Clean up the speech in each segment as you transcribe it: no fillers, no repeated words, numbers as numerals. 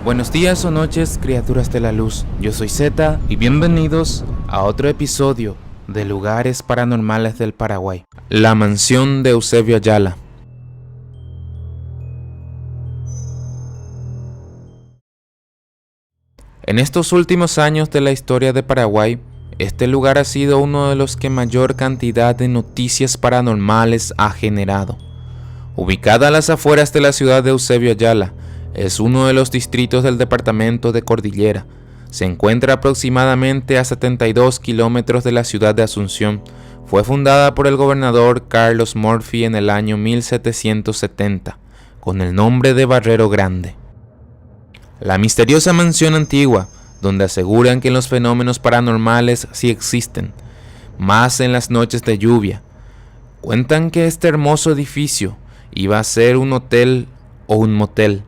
Buenos días o noches, criaturas de la luz. Yo soy Zeta y bienvenidos a otro episodio de Lugares Paranormales del Paraguay. La mansión de Eusebio Ayala. En estos últimos años de la historia de Paraguay, este lugar ha sido uno de los que mayor cantidad de noticias paranormales ha generado. Ubicada a las afueras de la ciudad de Eusebio Ayala, es uno de los distritos del departamento de Cordillera. Se encuentra aproximadamente a 72 kilómetros de la ciudad de Asunción. Fue fundada por el gobernador Carlos Morphy en el año 1770, con el nombre de Barrero Grande. La misteriosa mansión antigua, donde aseguran que los fenómenos paranormales sí existen, más en las noches de lluvia. Cuentan que este hermoso edificio iba a ser un hotel o un motel,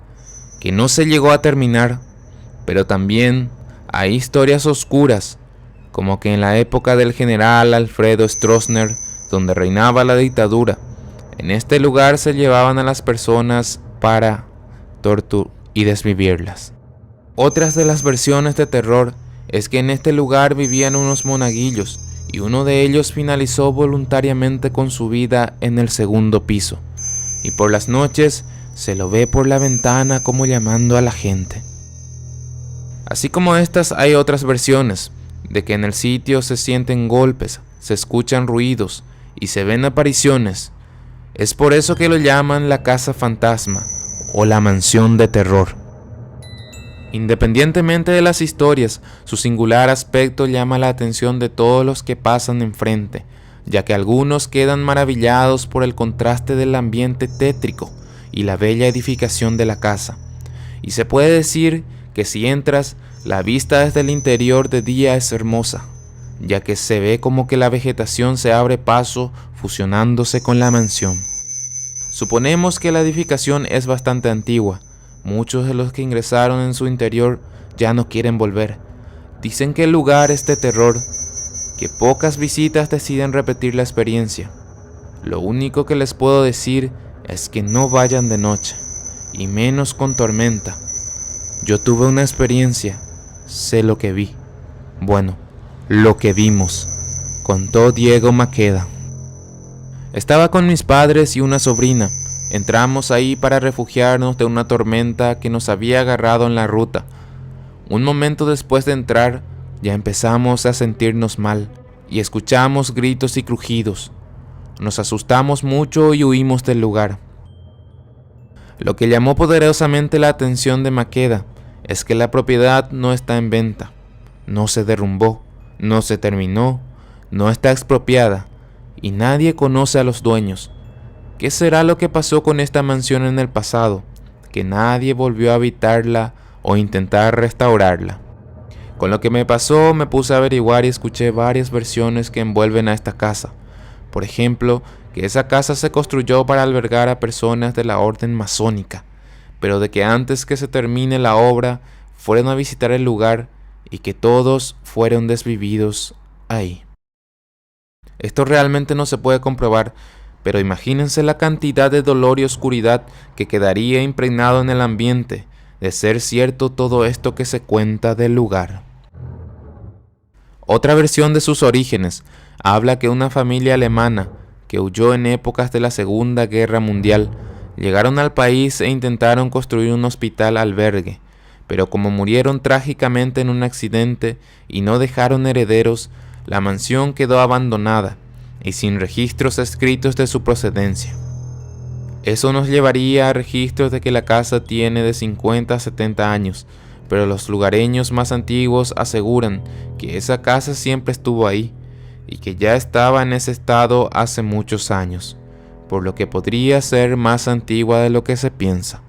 que no se llegó a terminar, pero también hay historias oscuras, como que en la época del general Alfredo Stroessner, donde reinaba la dictadura, en este lugar se llevaban a las personas para torturar y desvivirlas. Otras de las versiones de terror es que en este lugar vivían unos monaguillos y uno de ellos finalizó voluntariamente con su vida en el segundo piso, y por las noches se lo ve por la ventana como llamando a la gente. Así como estas, hay otras versiones de que en el sitio se sienten golpes, se escuchan ruidos y se ven apariciones. Es por eso que lo llaman la casa fantasma o la mansión de terror. Independientemente de las historias, su singular aspecto llama la atención de todos los que pasan enfrente, ya que algunos quedan maravillados por el contraste del ambiente tétrico y la bella edificación de la casa. Y se puede decir que si entras, la vista desde el interior de día es hermosa, ya que se ve como que la vegetación se abre paso fusionándose con la mansión. Suponemos que la edificación es bastante antigua. Muchos de los que ingresaron en su interior ya no quieren volver. Dicen que el lugar es de terror, que pocas visitas deciden repetir la experiencia. Lo único que les puedo decir es que no vayan de noche, y menos con tormenta. Yo tuve una experiencia, sé lo que vi. Bueno, lo que vimos, contó Diego Maqueda. Estaba con mis padres y una sobrina. Entramos ahí para refugiarnos de una tormenta que nos había agarrado en la ruta. Un momento después de entrar, ya empezamos a sentirnos mal y escuchamos gritos y crujidos. Nos asustamos mucho y huimos del lugar. Lo que llamó poderosamente la atención de Maqueda es que la propiedad no está en venta, no se derrumbó, no se terminó, no está expropiada y nadie conoce a los dueños. ¿Qué será lo que pasó con esta mansión en el pasado? Que nadie volvió a habitarla o intentar restaurarla. Con lo que me pasó, me puse a averiguar y escuché varias versiones que envuelven a esta casa. Por ejemplo, que esa casa se construyó para albergar a personas de la orden masónica, pero de que antes que se termine la obra, fueron a visitar el lugar y que todos fueron desvividos ahí. Esto realmente no se puede comprobar, pero imagínense la cantidad de dolor y oscuridad que quedaría impregnado en el ambiente de ser cierto todo esto que se cuenta del lugar. Otra versión de sus orígenes habla que una familia alemana que huyó en épocas de la Segunda Guerra Mundial llegaron al país e intentaron construir un hospital albergue, pero como murieron trágicamente en un accidente y no dejaron herederos, la mansión quedó abandonada y sin registros escritos de su procedencia. Eso nos llevaría a registros de que la casa tiene de 50 a 70 años, pero los lugareños más antiguos aseguran que esa casa siempre estuvo ahí y que ya estaba en ese estado hace muchos años, por lo que podría ser más antigua de lo que se piensa.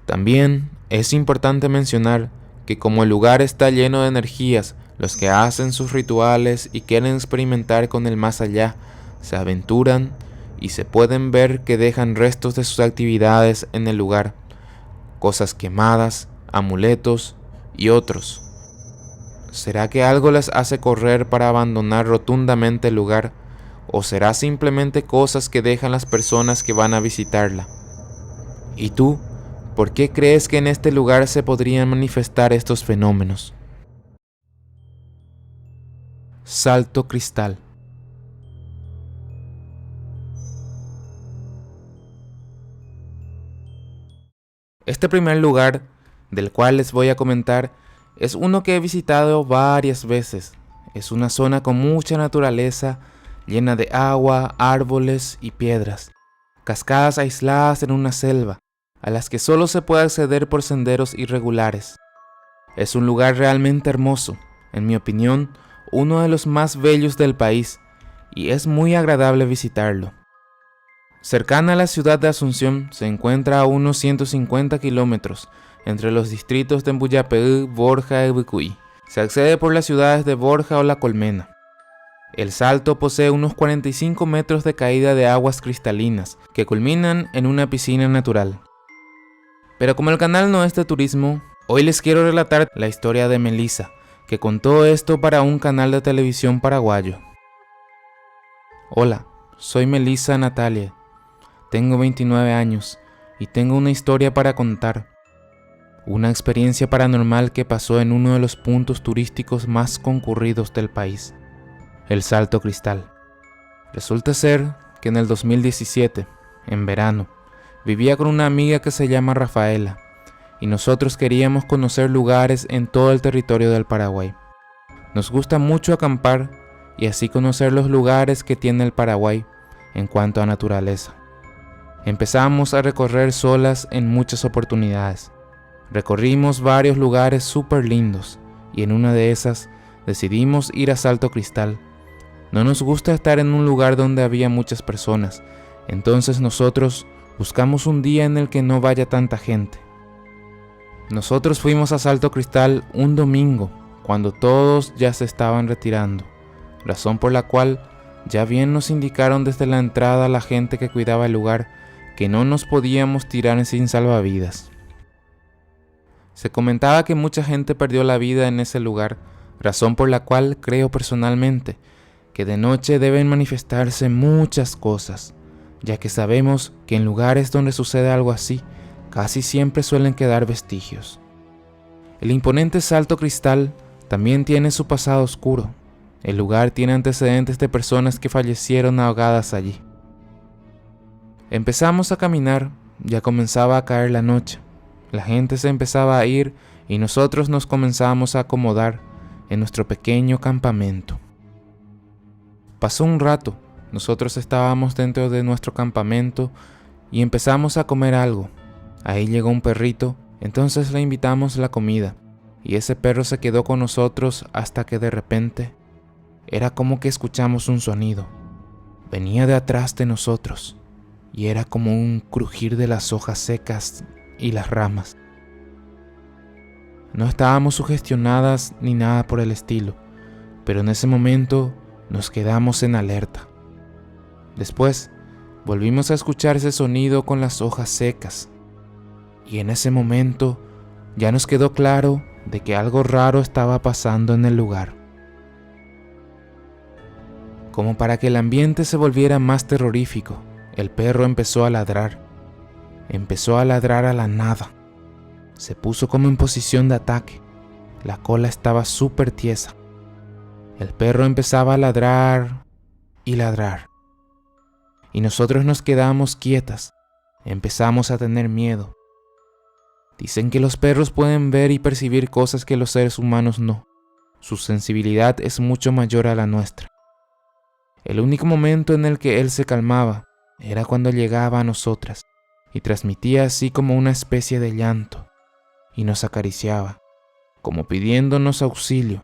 También es importante mencionar que como el lugar está lleno de energías, los que hacen sus rituales y quieren experimentar con el más allá, se aventuran y se pueden ver que dejan restos de sus actividades en el lugar, cosas quemadas, amuletos y otros. ¿Será que algo les hace correr para abandonar rotundamente el lugar? ¿O será simplemente cosas que dejan las personas que van a visitarla? ¿Y tú? ¿Por qué crees que en este lugar se podrían manifestar estos fenómenos? Salto Cristal. Este primer lugar, del cual les voy a comentar, es uno que he visitado varias veces. Es una zona con mucha naturaleza, llena de agua, árboles y piedras, cascadas aisladas en una selva, a las que solo se puede acceder por senderos irregulares. Es un lugar realmente hermoso, en mi opinión, uno de los más bellos del país, y es muy agradable visitarlo. Cercana a la ciudad de Asunción se encuentra a unos 150 kilómetros entre los distritos de Embuyapeu, Borja y Bicuy. Se accede por las ciudades de Borja o La Colmena. El Salto posee unos 45 metros de caída de aguas cristalinas que culminan en una piscina natural. Pero como el canal no es de turismo, hoy les quiero relatar la historia de Melissa, que contó esto para un canal de televisión paraguayo. Hola, soy Melissa Natalia. Tengo 29 años y tengo una historia para contar. Una experiencia paranormal que pasó en uno de los puntos turísticos más concurridos del país, el Salto Cristal. Resulta ser que en el 2017, en verano, vivía con una amiga que se llama Rafaela y nosotros queríamos conocer lugares en todo el territorio del Paraguay. Nos gusta mucho acampar y así conocer los lugares que tiene el Paraguay en cuanto a naturaleza. Empezamos a recorrer solas en muchas oportunidades. Recorrimos varios lugares súper lindos y en una de esas decidimos ir a Salto Cristal. No nos gusta estar en un lugar donde había muchas personas, entonces nosotros buscamos un día en el que no vaya tanta gente. Nosotros fuimos a Salto Cristal un domingo, cuando todos ya se estaban retirando, razón por la cual ya bien nos indicaron desde la entrada a la gente que cuidaba el lugar que no nos podíamos tirar sin salvavidas. Se comentaba que mucha gente perdió la vida en ese lugar, razón por la cual creo personalmente que de noche deben manifestarse muchas cosas, ya que sabemos que en lugares donde sucede algo así, casi siempre suelen quedar vestigios. El imponente Salto Cristal también tiene su pasado oscuro. El lugar tiene antecedentes de personas que fallecieron ahogadas allí. Empezamos a caminar, ya comenzaba a caer la noche. La gente se empezaba a ir y nosotros nos comenzamos a acomodar en nuestro pequeño campamento. Pasó un rato, nosotros estábamos dentro de nuestro campamento y empezamos a comer algo. Ahí llegó un perrito, entonces le invitamos la comida y ese perro se quedó con nosotros hasta que de repente era como que escuchamos un sonido. Venía de atrás de nosotros y era como un crujir de las hojas secas y las ramas. No estábamos sugestionadas ni nada por el estilo, pero en ese momento nos quedamos en alerta. Después volvimos a escuchar ese sonido con las hojas secas y en ese momento ya nos quedó claro de que algo raro estaba pasando en el lugar. Como para que el ambiente se volviera más terrorífico, el perro empezó a ladrar. Empezó a ladrar a la nada. Se puso como en posición de ataque. La cola estaba súper tiesa. El perro empezaba a ladrar y ladrar. Y nosotros nos quedamos quietas. Empezamos a tener miedo. Dicen que los perros pueden ver y percibir cosas que los seres humanos no. Su sensibilidad es mucho mayor a la nuestra. El único momento en el que él se calmaba era cuando llegaba a nosotras y transmitía así como una especie de llanto y nos acariciaba, como pidiéndonos auxilio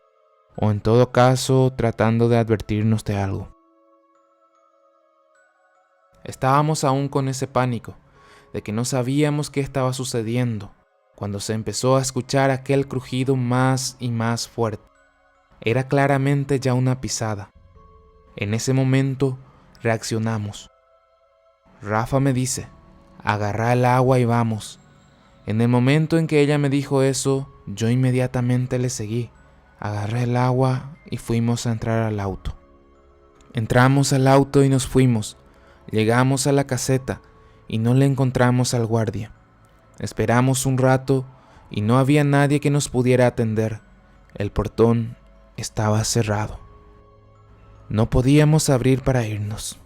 o en todo caso tratando de advertirnos de algo. Estábamos aún con ese pánico de que no sabíamos qué estaba sucediendo cuando se empezó a escuchar aquel crujido más y más fuerte. Era claramente ya una pisada. En ese momento reaccionamos. Rafa me dice, agarra el agua y vamos. En el momento en que ella me dijo eso, yo inmediatamente le seguí. Agarré el agua y fuimos a entrar al auto. Entramos al auto y nos fuimos. Llegamos a la caseta y no le encontramos al guardia. Esperamos un rato y no había nadie que nos pudiera atender. El portón estaba cerrado. No podíamos abrir para irnos.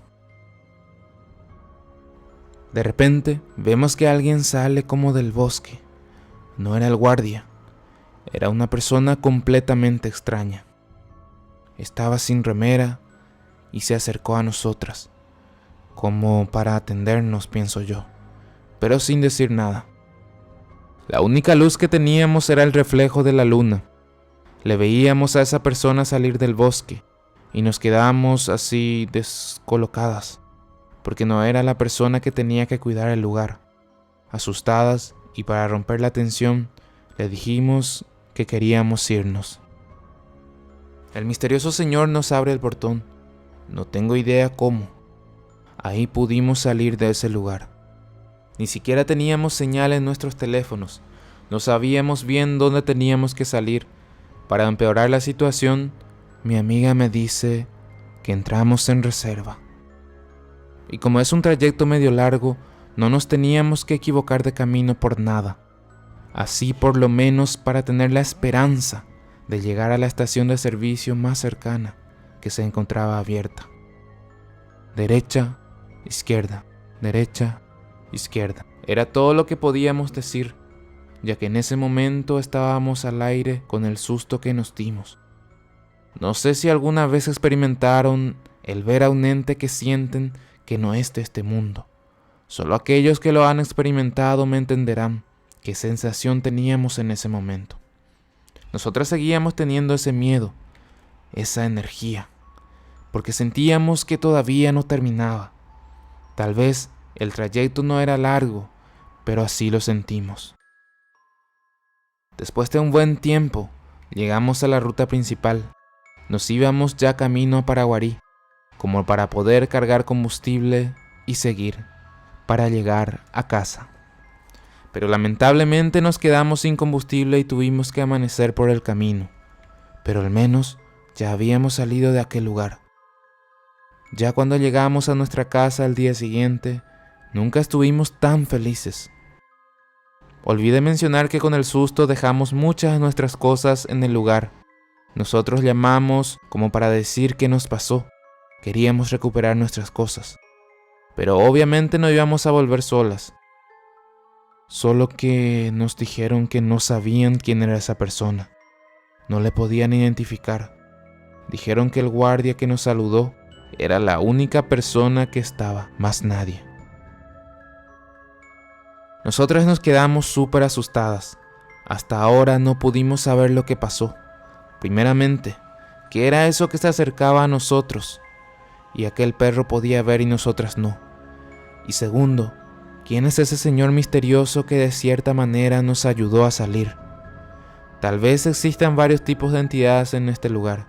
De repente vemos que alguien sale como del bosque. No era el guardia, era una persona completamente extraña. Estaba sin remera y se acercó a nosotras, como para atendernos, pienso yo, pero sin decir nada. La única luz que teníamos era el reflejo de la luna. Le veíamos a esa persona salir del bosque y nos quedamos así descolocadas, porque no era la persona que tenía que cuidar el lugar. Asustadas y para romper la tensión, le dijimos que queríamos irnos. El misterioso señor nos abre el portón. No tengo idea cómo. Ahí pudimos salir de ese lugar. Ni siquiera teníamos señal en nuestros teléfonos. No sabíamos bien dónde teníamos que salir. Para empeorar la situación, mi amiga me dice que entramos en reserva. Y como es un trayecto medio largo, no nos teníamos que equivocar de camino por nada. Así por lo menos para tener la esperanza de llegar a la estación de servicio más cercana que se encontraba abierta. Derecha, izquierda, derecha, izquierda. Era todo lo que podíamos decir, ya que en ese momento estábamos al aire con el susto que nos dimos. No sé si alguna vez experimentaron el ver a un ente que sienten que no es de este mundo. Solo aquellos que lo han experimentado me entenderán qué sensación teníamos en ese momento. Nosotras seguíamos teniendo ese miedo, esa energía, porque sentíamos que todavía no terminaba. Tal vez el trayecto no era largo, pero así lo sentimos. Después de un buen tiempo, llegamos a la ruta principal. Nos íbamos ya camino a Paraguarí, como para poder cargar combustible y seguir para llegar a casa. Pero lamentablemente nos quedamos sin combustible y tuvimos que amanecer por el camino. Pero al menos ya habíamos salido de aquel lugar. Ya cuando llegamos a nuestra casa al día siguiente, nunca estuvimos tan felices. Olvidé mencionar que con el susto dejamos muchas de nuestras cosas en el lugar. Nosotros llamamos como para decir qué nos pasó. Queríamos recuperar nuestras cosas. Pero obviamente no íbamos a volver solas. Solo que nos dijeron que no sabían quién era esa persona. No le podían identificar. Dijeron que el guardia que nos saludó era la única persona que estaba, más nadie. Nosotras nos quedamos súper asustadas. Hasta ahora no pudimos saber lo que pasó. Primeramente, ¿qué era eso que se acercaba a nosotros? Y aquel perro podía ver y nosotras no. Y segundo, ¿quién es ese señor misterioso que de cierta manera nos ayudó a salir? Tal vez existan varios tipos de entidades en este lugar.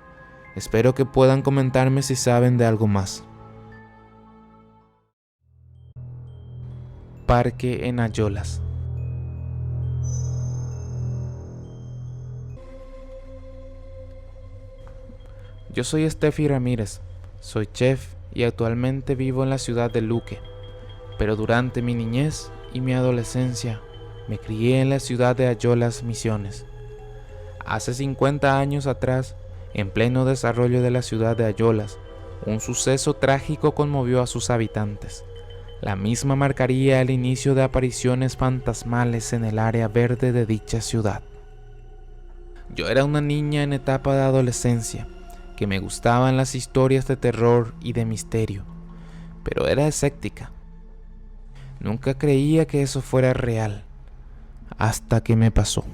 Espero que puedan comentarme si saben de algo más. Parque en Ayolas. Yo soy Steffi Ramírez, soy chef y actualmente vivo en la ciudad de Luque, pero durante mi niñez y mi adolescencia me crié en la ciudad de Ayolas, Misiones. Hace 50 años atrás, en pleno desarrollo de la ciudad de Ayolas, un suceso trágico conmovió a sus habitantes. La misma marcaría el inicio de apariciones fantasmales en el área verde de dicha ciudad. Yo era una niña en etapa de adolescencia, que me gustaban las historias de terror y de misterio, pero era escéptica. Nunca creía que eso fuera real, hasta que me pasó.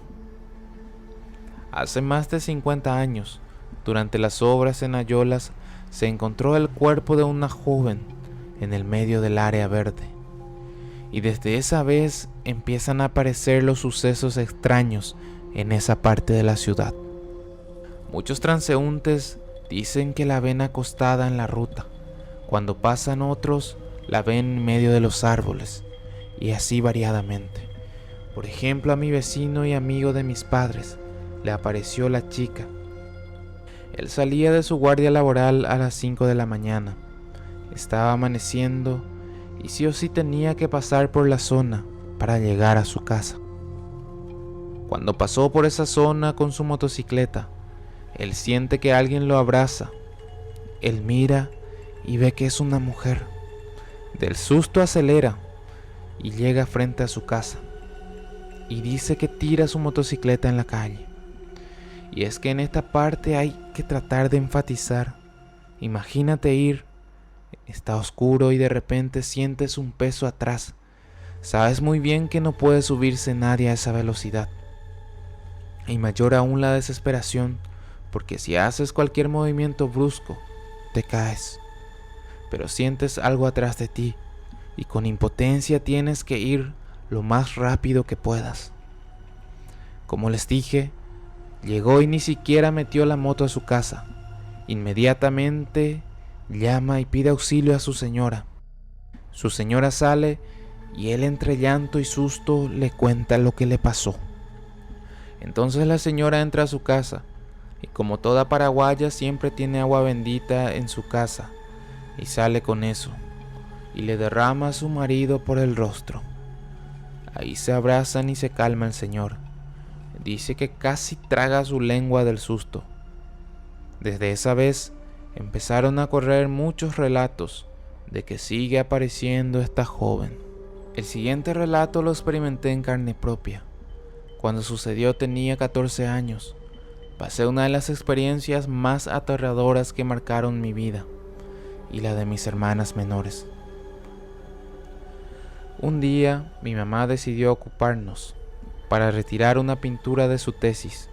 Hace más de 50 años, durante las obras en Ayolas, se encontró el cuerpo de una joven en el medio del área verde. Y desde esa vez empiezan a aparecer los sucesos extraños en esa parte de la ciudad. Muchos transeúntes dicen que la ven acostada en la ruta. Cuando pasan otros, la ven en medio de los árboles, y así variadamente. Por ejemplo, a mi vecino y amigo de mis padres le apareció la chica. Él salía de su guardia laboral a las 5 de la mañana. Estaba amaneciendo y sí o sí tenía que pasar por la zona para llegar a su casa. Cuando pasó por esa zona con su motocicleta, él siente que alguien lo abraza. Él mira y ve que es una mujer. Del susto acelera y llega frente a su casa. Y dice que tira su motocicleta en la calle. Y es que en esta parte hay que tratar de enfatizar. Imagínate ir, está oscuro y de repente sientes un peso atrás. Sabes muy bien que no puede subirse nadie a esa velocidad. Y mayor aún la desesperación, porque si haces cualquier movimiento brusco, te caes. Pero sientes algo atrás de ti y con impotencia tienes que ir lo más rápido que puedas. Como les dije, llegó y ni siquiera metió la moto a su casa. Inmediatamente llama y pide auxilio a su señora. Su señora sale y él entre llanto y susto le cuenta lo que le pasó. Entonces la señora entra a su casa y como toda paraguaya siempre tiene agua bendita en su casa y sale con eso y le derrama a su marido por el rostro. Ahí se abrazan y se calma el señor. Dice que casi traga su lengua del susto. Desde esa vez empezaron a correr muchos relatos de que sigue apareciendo esta joven. El siguiente relato lo experimenté en carne propia. Cuando sucedió tenía 14 años. Pasé una de las experiencias más aterradoras que marcaron mi vida y la de mis hermanas menores. Un día mi mamá decidió ocuparnos para retirar una pintura de su tesis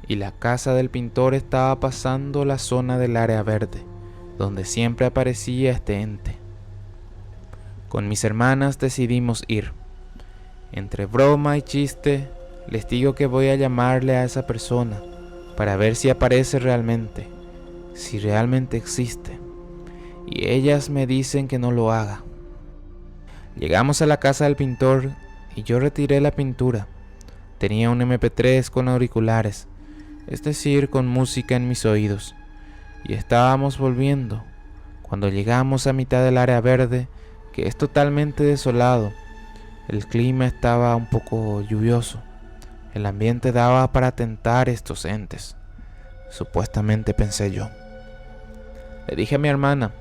y la casa del pintor estaba pasando la zona del área verde, donde siempre aparecía este ente. Con mis hermanas decidimos ir. Entre broma y chiste, les digo que voy a llamarle a esa persona para ver si aparece realmente, si realmente existe. Y ellas me dicen que no lo haga. Llegamos a la casa del pintor y yo retiré la pintura. Tenía un MP3 con auriculares, es decir, con música en mis oídos. Y estábamos volviendo, cuando llegamos a mitad del área verde, que es totalmente desolado. El clima estaba un poco lluvioso. El ambiente daba para tentar estos entes. Supuestamente pensé yo. Le dije a mi hermana,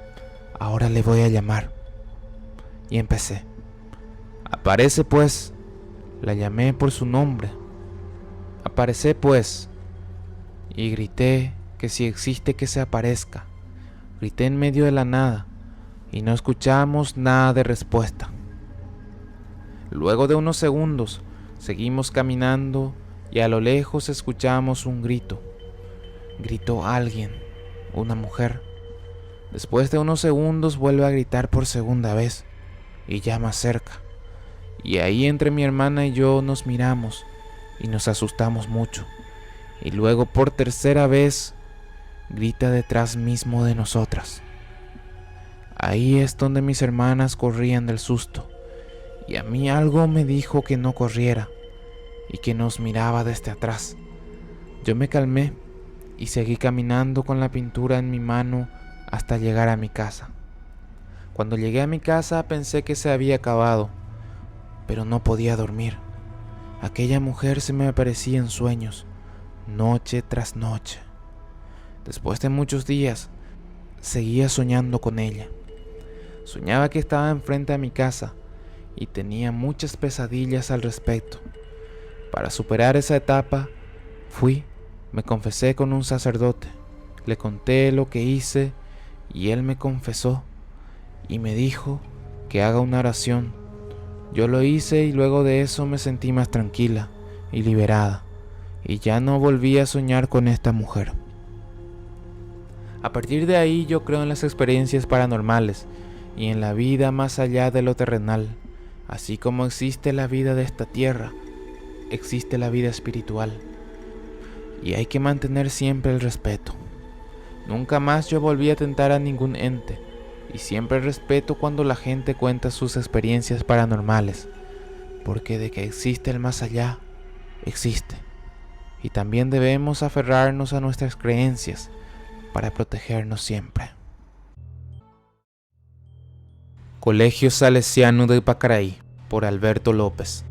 ahora le voy a llamar. Y empecé. Aparece pues. La llamé por su nombre. Aparece pues. Y grité que si existe que se aparezca. Grité en medio de la nada. Y no escuchamos nada de respuesta. Luego de unos segundos, seguimos caminando y a lo lejos escuchamos un grito. Gritó alguien, una mujer. Después de unos segundos vuelve a gritar por segunda vez y ya más cerca. Y ahí entre mi hermana y yo nos miramos y nos asustamos mucho. Y luego por tercera vez grita detrás mismo de nosotras. Ahí es donde mis hermanas corrían del susto. Y a mí algo me dijo que no corriera y que nos miraba desde atrás. Yo me calmé y seguí caminando con la pintura en mi mano hasta llegar a mi casa. Cuando llegué a mi casa pensé que se había acabado, pero no podía dormir. Aquella mujer se me aparecía en sueños, noche tras noche. Después de muchos días, seguía soñando con ella. Soñaba que estaba enfrente de mi casa y tenía muchas pesadillas al respecto. Para superar esa etapa, me confesé con un sacerdote, le conté lo que hice y él me confesó y me dijo que haga una oración. Yo lo hice y luego de eso me sentí más tranquila y liberada y ya no volví a soñar con esta mujer. A partir de ahí yo creo en las experiencias paranormales y en la vida más allá de lo terrenal. Así como existe la vida de esta tierra, existe la vida espiritual. Y hay que mantener siempre el respeto. Nunca más yo volví a tentar a ningún ente. Y siempre respeto cuando la gente cuenta sus experiencias paranormales. Porque de que existe el más allá, existe. Y también debemos aferrarnos a nuestras creencias para protegernos siempre. Colegio Salesiano de Pacaraí. por Alberto López.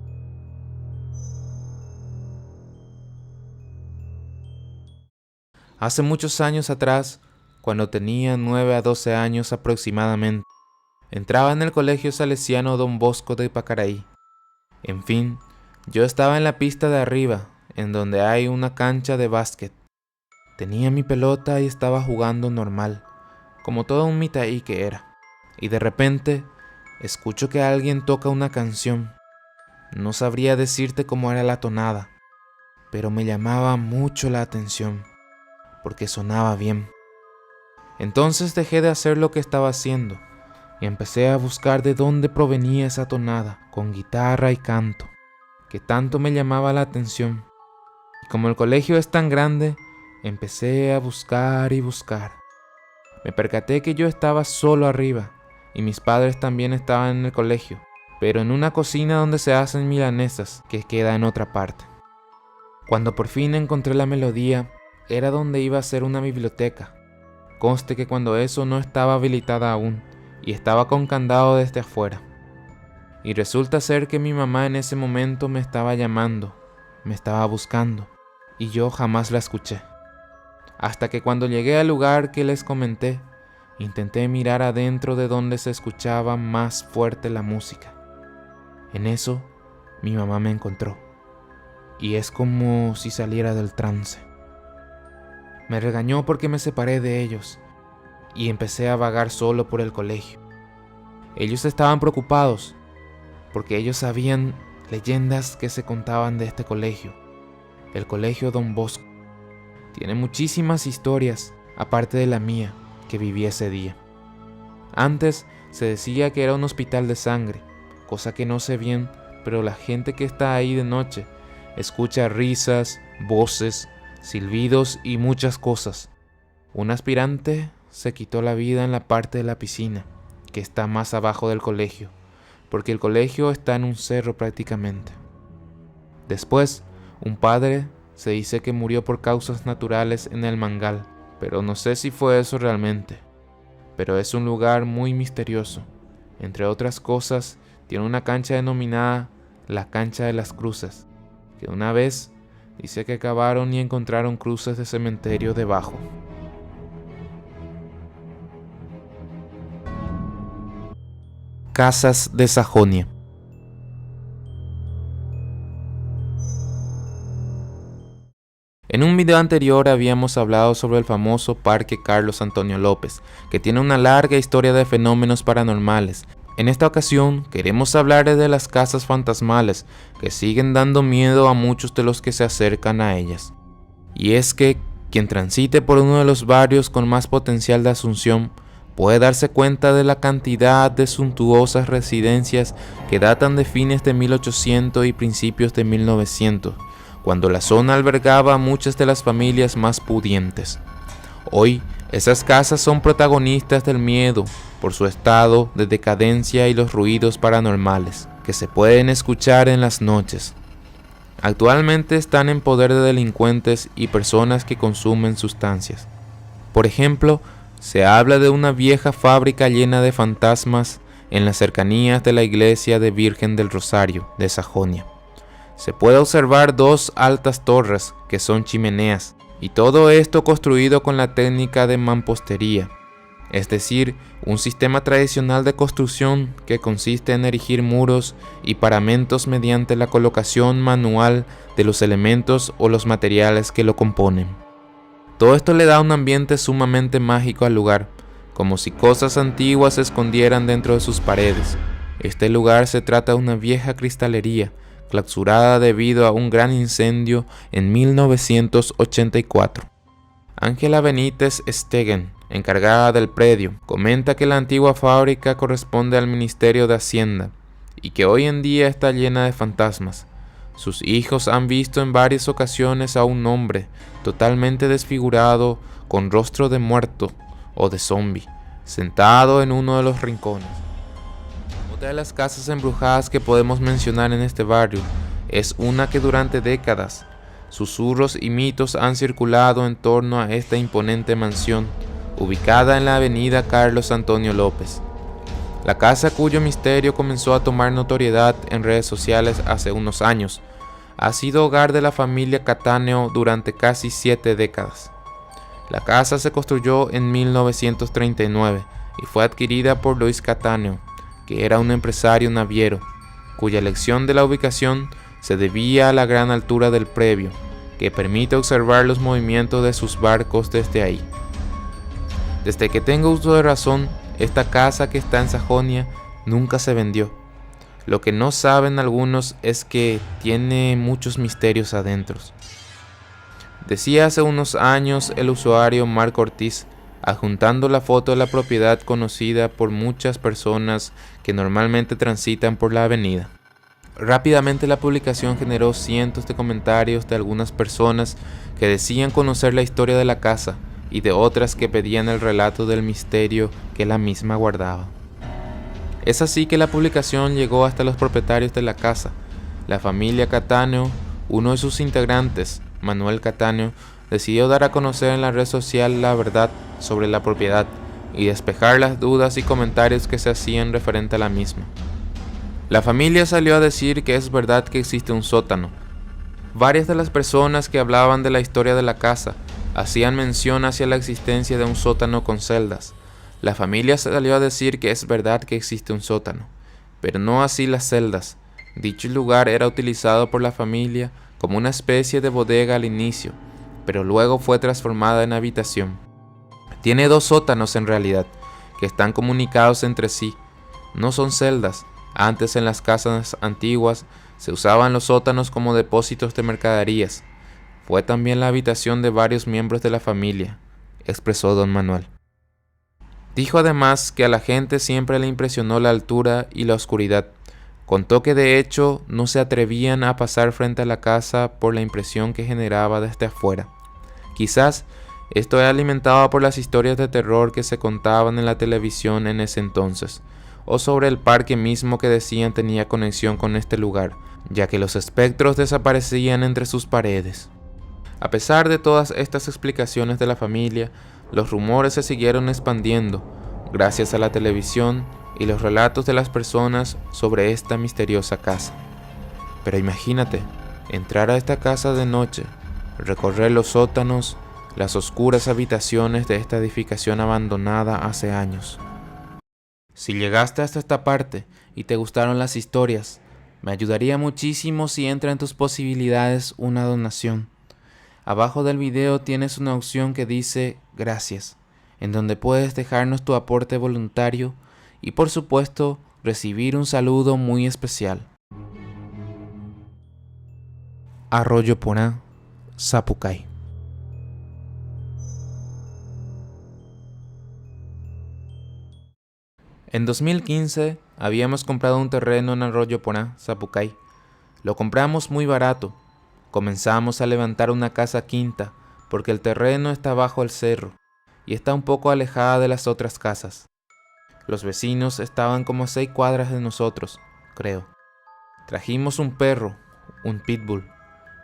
Hace muchos años atrás, cuando tenía 9 a 12 años aproximadamente, entraba en el colegio salesiano Don Bosco de Pacaraí. En fin, yo estaba en la pista de arriba, en donde hay una cancha de básquet. Tenía mi pelota y estaba jugando normal, como todo un mitaí que era. Y de repente, escucho que alguien toca una canción. No sabría decirte cómo era la tonada, pero me llamaba mucho la atención, porque sonaba bien. Entonces dejé de hacer lo que estaba haciendo y empecé a buscar de dónde provenía esa tonada, con guitarra y canto, que tanto me llamaba la atención. Y como el colegio es tan grande, empecé a buscar y buscar. Me percaté que yo estaba solo arriba, y mis padres también estaban en el colegio, pero en una cocina donde se hacen milanesas, que queda en otra parte. Cuando por fin encontré la melodía, era donde iba a ser una biblioteca. Conste que cuando eso no estaba habilitada aún, y estaba con candado desde afuera. Y resulta ser que mi mamá en ese momento me estaba llamando, me estaba buscando, y yo jamás la escuché. Hasta que cuando llegué al lugar que les comenté, intenté mirar adentro de donde se escuchaba más fuerte la música. En eso, mi mamá me encontró, y es como si saliera del trance. Me regañó porque me separé de ellos, y empecé a vagar solo por el colegio. Ellos estaban preocupados, porque ellos sabían leyendas que se contaban de este colegio, el colegio Don Bosco. Tiene muchísimas historias, aparte de la mía, que viví ese día. Antes se decía que era un hospital de sangre, cosa que no sé bien, pero la gente que está ahí de noche escucha risas, voces, silbidos y muchas cosas. Un aspirante se quitó la vida en la parte de la piscina, que está más abajo del colegio, porque el colegio está en un cerro prácticamente. Después, un padre se dice que murió por causas naturales en el Mangal, pero no sé si fue eso realmente. Pero es un lugar muy misterioso. Entre otras cosas, tiene una cancha denominada la Cancha de las Cruces, que una vez dice que cavaron y encontraron cruces de cementerio debajo. Casas de Sajonia. En un video anterior habíamos hablado sobre el famoso Parque Carlos Antonio López, que tiene una larga historia de fenómenos paranormales. En esta ocasión queremos hablar de las casas fantasmales, que siguen dando miedo a muchos de los que se acercan a ellas. Y es que quien transite por uno de los barrios con más potencial de Asunción puede darse cuenta de la cantidad de suntuosas residencias que datan de fines de 1800 y principios de 1900, cuando la zona albergaba a muchas de las familias más pudientes. Hoy, esas casas son protagonistas del miedo por su estado de decadencia y los ruidos paranormales que se pueden escuchar en las noches. Actualmente están en poder de delincuentes y personas que consumen sustancias. Por ejemplo, se habla de una vieja fábrica llena de fantasmas en las cercanías de la iglesia de Virgen del Rosario de Sajonia. Se puede observar dos altas torres que son chimeneas, y todo esto construido con la técnica de mampostería, es decir, un sistema tradicional de construcción que consiste en erigir muros y paramentos mediante la colocación manual de los elementos o los materiales que lo componen. Todo esto le da un ambiente sumamente mágico al lugar, como si cosas antiguas se escondieran dentro de sus paredes. Este lugar se trata de una vieja cristalería, clausurada debido a un gran incendio en 1984. Ángela Benítez Stegen, encargada del predio, comenta que la antigua fábrica corresponde al Ministerio de Hacienda y que hoy en día está llena de fantasmas. Sus hijos han visto en varias ocasiones a un hombre totalmente desfigurado, con rostro de muerto o de zombi, sentado en uno de los rincones. Otra de las casas embrujadas que podemos mencionar en este barrio es una que durante décadas susurros y mitos han circulado en torno a esta imponente mansión ubicada en la avenida Carlos Antonio López. La casa cuyo misterio comenzó a tomar notoriedad en redes sociales hace unos años, ha sido hogar de la familia Cattaneo durante casi 7 décadas. La casa se construyó en 1939 y fue adquirida por Luis Cattaneo, que era un empresario naviero, cuya elección de la ubicación se debía a la gran altura del predio, que permite observar los movimientos de sus barcos desde ahí. Desde que tengo uso de razón, esta casa que está en Sajonia nunca se vendió. Lo que no saben algunos es que tiene muchos misterios adentro. Decía hace unos años el usuario Marco Ortiz, adjuntando la foto de la propiedad conocida por muchas personas que normalmente transitan por la avenida. Rápidamente la publicación generó cientos de comentarios de algunas personas que decían conocer la historia de la casa y de otras que pedían el relato del misterio que la misma guardaba. Es así que la publicación llegó hasta los propietarios de la casa. La familia Cattaneo, uno de sus integrantes, Manuel Cattaneo, decidió dar a conocer en la red social la verdad sobre la propiedad y despejar las dudas y comentarios que se hacían referente a la misma. La familia salió a decir que es verdad que existe un sótano. Varias de las personas que hablaban de la historia de la casa hacían mención hacia la existencia de un sótano con celdas. La familia salió a decir que es verdad que existe un sótano, pero no así las celdas. Dicho lugar era utilizado por la familia como una especie de bodega al inicio, pero luego fue transformada en habitación. Tiene 2 sótanos en realidad, que están comunicados entre sí. No son celdas. Antes en las casas antiguas se usaban los sótanos como depósitos de mercaderías. Fue también la habitación de varios miembros de la familia, expresó don Manuel. Dijo además que a la gente siempre le impresionó la altura y la oscuridad. Contó que de hecho no se atrevían a pasar frente a la casa por la impresión que generaba desde afuera. Quizás esto era alimentado por las historias de terror que se contaban en la televisión en ese entonces, o sobre el parque mismo que decían tenía conexión con este lugar, ya que los espectros desaparecían entre sus paredes. A pesar de todas estas explicaciones de la familia, los rumores se siguieron expandiendo, gracias a la televisión y los relatos de las personas sobre esta misteriosa casa. Pero imagínate, entrar a esta casa de noche, recorrer los sótanos, las oscuras habitaciones de esta edificación abandonada hace años. Si llegaste hasta esta parte y te gustaron las historias, me ayudaría muchísimo si entra en tus posibilidades una donación. Abajo del video tienes una opción que dice gracias, en donde puedes dejarnos tu aporte voluntario y por supuesto recibir un saludo muy especial. Arroyo Porá, Sapucay. En 2015 habíamos comprado un terreno en Arroyo Porá, Sapucay. Lo compramos muy barato. Comenzamos a levantar una casa quinta porque el terreno está bajo el cerro y está un poco alejada de las otras casas. Los vecinos estaban como a 6 cuadras de nosotros, creo. Trajimos un perro, un pitbull,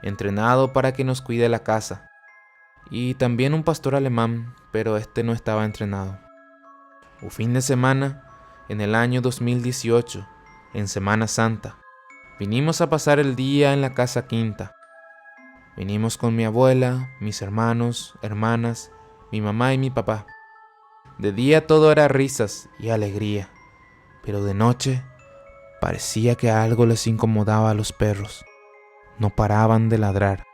entrenado para que nos cuide la casa. Y también un pastor alemán, pero este no estaba entrenado. Un fin de semana, en el año 2018, en Semana Santa, vinimos a pasar el día en la casa quinta. Vinimos con mi abuela, mis hermanos, hermanas, mi mamá y mi papá. De día todo era risas y alegría, pero de noche parecía que algo les incomodaba a los perros. No paraban de ladrar.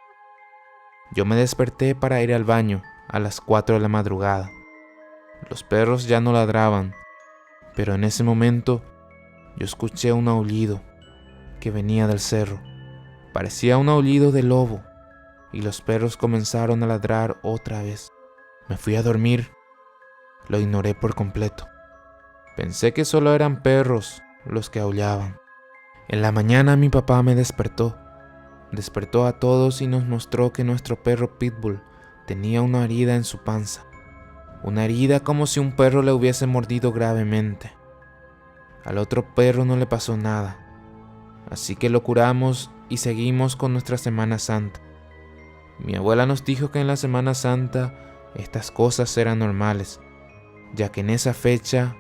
Yo me desperté para ir al baño a las 4 de la madrugada. Los perros ya no ladraban, pero en ese momento yo escuché un aullido que venía del cerro. Parecía un aullido de lobo y los perros comenzaron a ladrar otra vez. Me fui a dormir. Lo ignoré por completo. Pensé que solo eran perros los que aullaban. En la mañana mi papá me despertó. Despertó a todos y nos mostró que nuestro perro Pitbull tenía una herida en su panza. Una herida como si un perro le hubiese mordido gravemente. Al otro perro no le pasó nada, así que lo curamos y seguimos con nuestra Semana Santa. Mi abuela nos dijo que en la Semana Santa estas cosas eran normales, ya que en esa fecha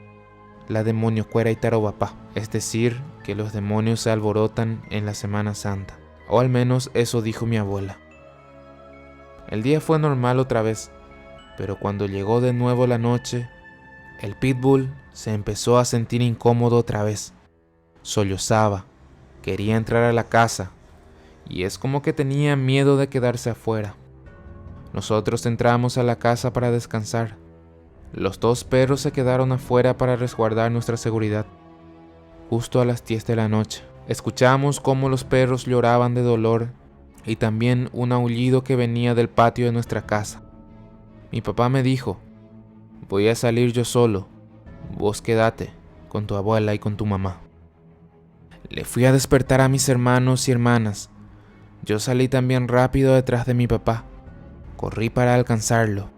la demoniocuera y tarobapá, es decir, que los demonios se alborotan en la Semana Santa, o al menos eso dijo mi abuela. El día fue normal otra vez, pero cuando llegó de nuevo la noche, el pitbull se empezó a sentir incómodo otra vez. Sollozaba, quería entrar a la casa, y es como que tenía miedo de quedarse afuera. Nosotros entramos a la casa para descansar. Los dos perros se quedaron afuera para resguardar nuestra seguridad. Justo a las 10 de la noche, escuchamos cómo los perros lloraban de dolor y también un aullido que venía del patio de nuestra casa. Mi papá me dijo: voy a salir yo solo, vos quédate con tu abuela y con tu mamá. Le fui a despertar a mis hermanos y hermanas. Yo salí también rápido detrás de mi papá. Corrí para alcanzarlo.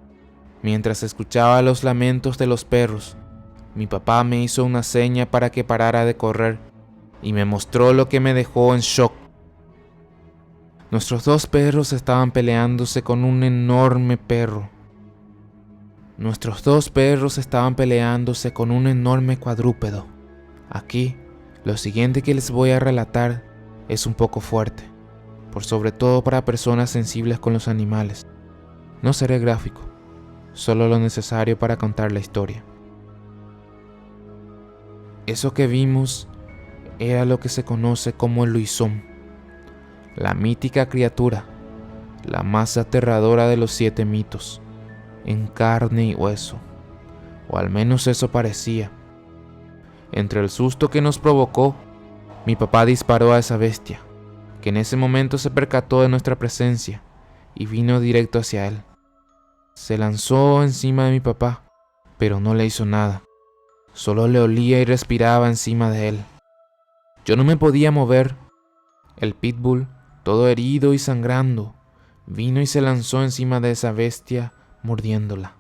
Mientras escuchaba los lamentos de los perros, mi papá me hizo una seña para que parara de correr y me mostró lo que me dejó en shock. Nuestros dos perros estaban peleándose con un enorme perro. Nuestros dos perros estaban peleándose con un enorme cuadrúpedo. Aquí, lo siguiente que les voy a relatar es un poco fuerte, por sobre todo para personas sensibles con los animales. No seré gráfico, solo lo necesario para contar la historia. Eso que vimos era lo que se conoce como el Luisón, la mítica criatura, la más aterradora de los 7 mitos, en carne y hueso, o al menos eso parecía. Entre el susto que nos provocó, mi papá disparó a esa bestia, que en ese momento se percató de nuestra presencia y vino directo hacia él. Se lanzó encima de mi papá, pero no le hizo nada. Solo le olía y respiraba encima de él. Yo no me podía mover. El pitbull, todo herido y sangrando, vino y se lanzó encima de esa bestia, mordiéndola.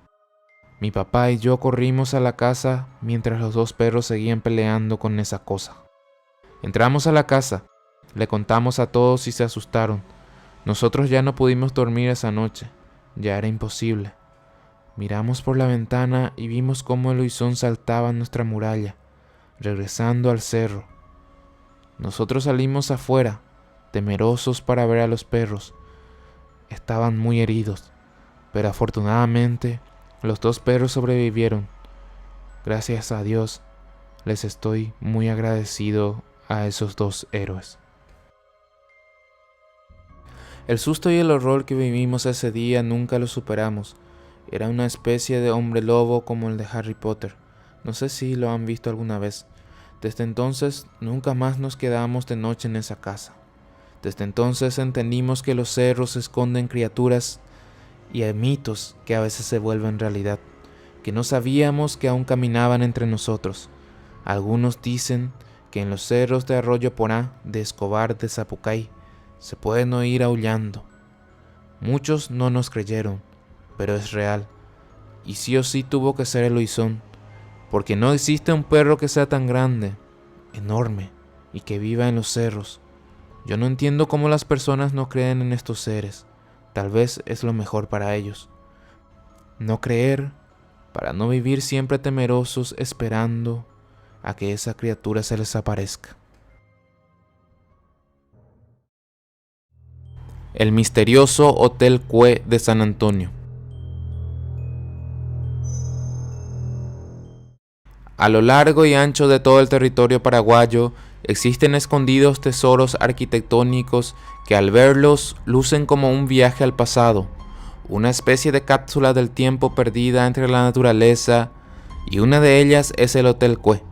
Mi papá y yo corrimos a la casa mientras los dos perros seguían peleando con esa cosa. Entramos a la casa, le contamos a todos y se asustaron. Nosotros ya no pudimos dormir esa noche. Ya era imposible. Miramos por la ventana y vimos cómo el Luisón saltaba en nuestra muralla, regresando al cerro. Nosotros salimos afuera, temerosos para ver a los perros. Estaban muy heridos, pero afortunadamente los dos perros sobrevivieron. Gracias a Dios, les estoy muy agradecido a esos dos héroes. El susto y el horror que vivimos ese día nunca lo superamos. Era una especie de hombre lobo como el de Harry Potter. No sé si lo han visto alguna vez. Desde entonces nunca más nos quedamos de noche en esa casa. Desde entonces entendimos que los cerros esconden criaturas y hay mitos que a veces se vuelven realidad, que no sabíamos que aún caminaban entre nosotros. Algunos dicen que en los cerros de Arroyo Porá, de Escobar, de Zapucay, se pueden oír aullando. Muchos no nos creyeron, pero es real, y sí o sí tuvo que ser el Luisón, porque no existe un perro que sea tan grande, enorme, y que viva en los cerros. Yo no entiendo cómo las personas no creen en estos seres. Tal vez es lo mejor para ellos. No creer, para no vivir siempre temerosos esperando a que esa criatura se les aparezca. El misterioso Hotel Cue de San Antonio. A lo largo y ancho de todo el territorio paraguayo existen escondidos tesoros arquitectónicos que al verlos lucen como un viaje al pasado, una especie de cápsula del tiempo perdida entre la naturaleza, y una de ellas es el Hotel Cue,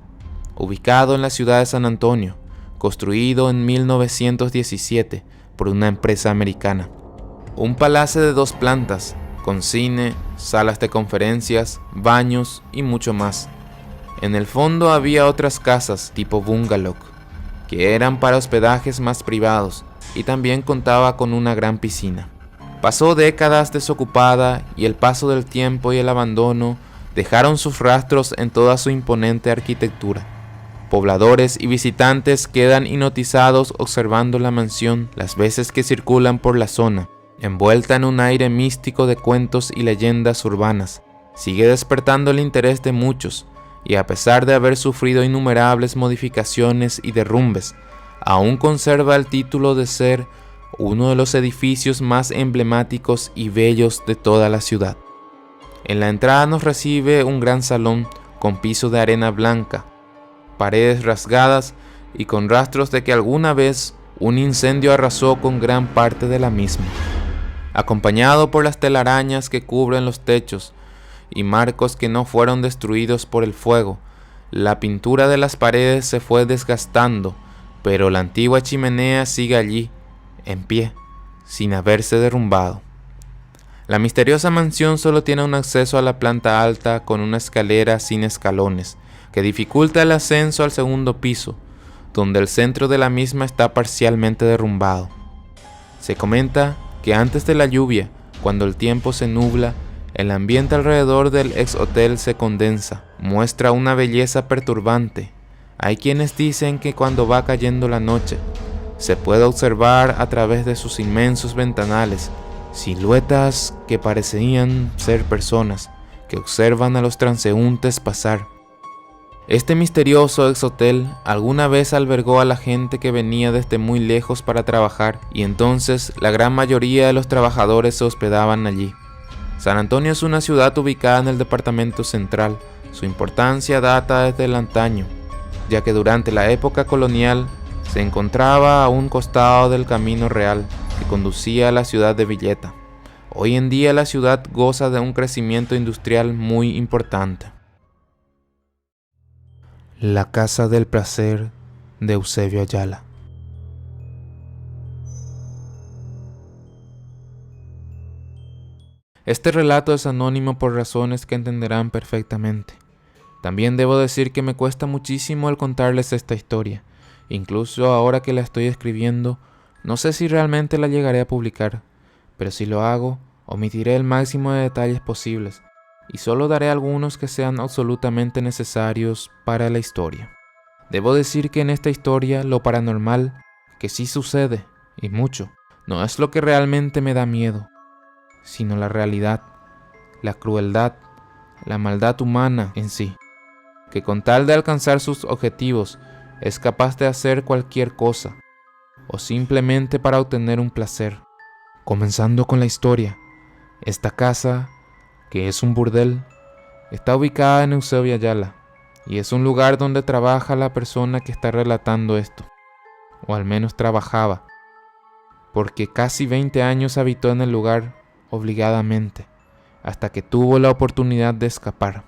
ubicado en la ciudad de San Antonio, construido en 1917 por una empresa americana. Un palacio de 2 plantas, con cine, salas de conferencias, baños y mucho más. En el fondo había otras casas tipo bungalow, que eran para hospedajes más privados, y también contaba con una gran piscina. Pasó décadas desocupada y el paso del tiempo y el abandono dejaron sus rastros en toda su imponente arquitectura. Pobladores y visitantes quedan hipnotizados observando la mansión las veces que circulan por la zona, envuelta en un aire místico de cuentos y leyendas urbanas. Sigue despertando el interés de muchos, y a pesar de haber sufrido innumerables modificaciones y derrumbes, aún conserva el título de ser uno de los edificios más emblemáticos y bellos de toda la ciudad. En la entrada nos recibe un gran salón con piso de arena blanca, paredes rasgadas y con rastros de que alguna vez un incendio arrasó con gran parte de la misma. Acompañado por las telarañas que cubren los techos y marcos que no fueron destruidos por el fuego, la pintura de las paredes se fue desgastando, pero la antigua chimenea sigue allí, en pie, sin haberse derrumbado. La misteriosa mansión solo tiene un acceso a la planta alta con una escalera sin escalones, que dificulta el ascenso al segundo piso, donde el centro de la misma está parcialmente derrumbado. Se comenta que antes de la lluvia, cuando el tiempo se nubla, el ambiente alrededor del ex hotel se condensa, muestra una belleza perturbante. Hay quienes dicen que cuando va cayendo la noche, se puede observar a través de sus inmensos ventanales siluetas que parecían ser personas que observan a los transeúntes pasar. Este misterioso ex-hotel alguna vez albergó a la gente que venía desde muy lejos para trabajar, y entonces la gran mayoría de los trabajadores se hospedaban allí. San Antonio es una ciudad ubicada en el departamento central. Su importancia data desde el antaño, ya que durante la época colonial se encontraba a un costado del Camino Real que conducía a la ciudad de Villeta. Hoy en día la ciudad goza de un crecimiento industrial muy importante. La Casa del Placer de Eusebio Ayala. Este relato es anónimo por razones que entenderán perfectamente. También debo decir que me cuesta muchísimo el contarles esta historia. Incluso ahora que la estoy escribiendo, no sé si realmente la llegaré a publicar, pero si lo hago, omitiré el máximo de detalles posibles y solo daré algunos que sean absolutamente necesarios para la historia. Debo decir que en esta historia lo paranormal, que sí sucede, y mucho, no es lo que realmente me da miedo, sino la realidad, la crueldad, la maldad humana en sí, que con tal de alcanzar sus objetivos es capaz de hacer cualquier cosa, o simplemente para obtener un placer. Comenzando con la historia, esta casa, que es un burdel, está ubicada en Eusebio Ayala, y es un lugar donde trabaja la persona que está relatando esto, o al menos trabajaba, porque casi 20 años habitó en el lugar obligadamente, hasta que tuvo la oportunidad de escapar.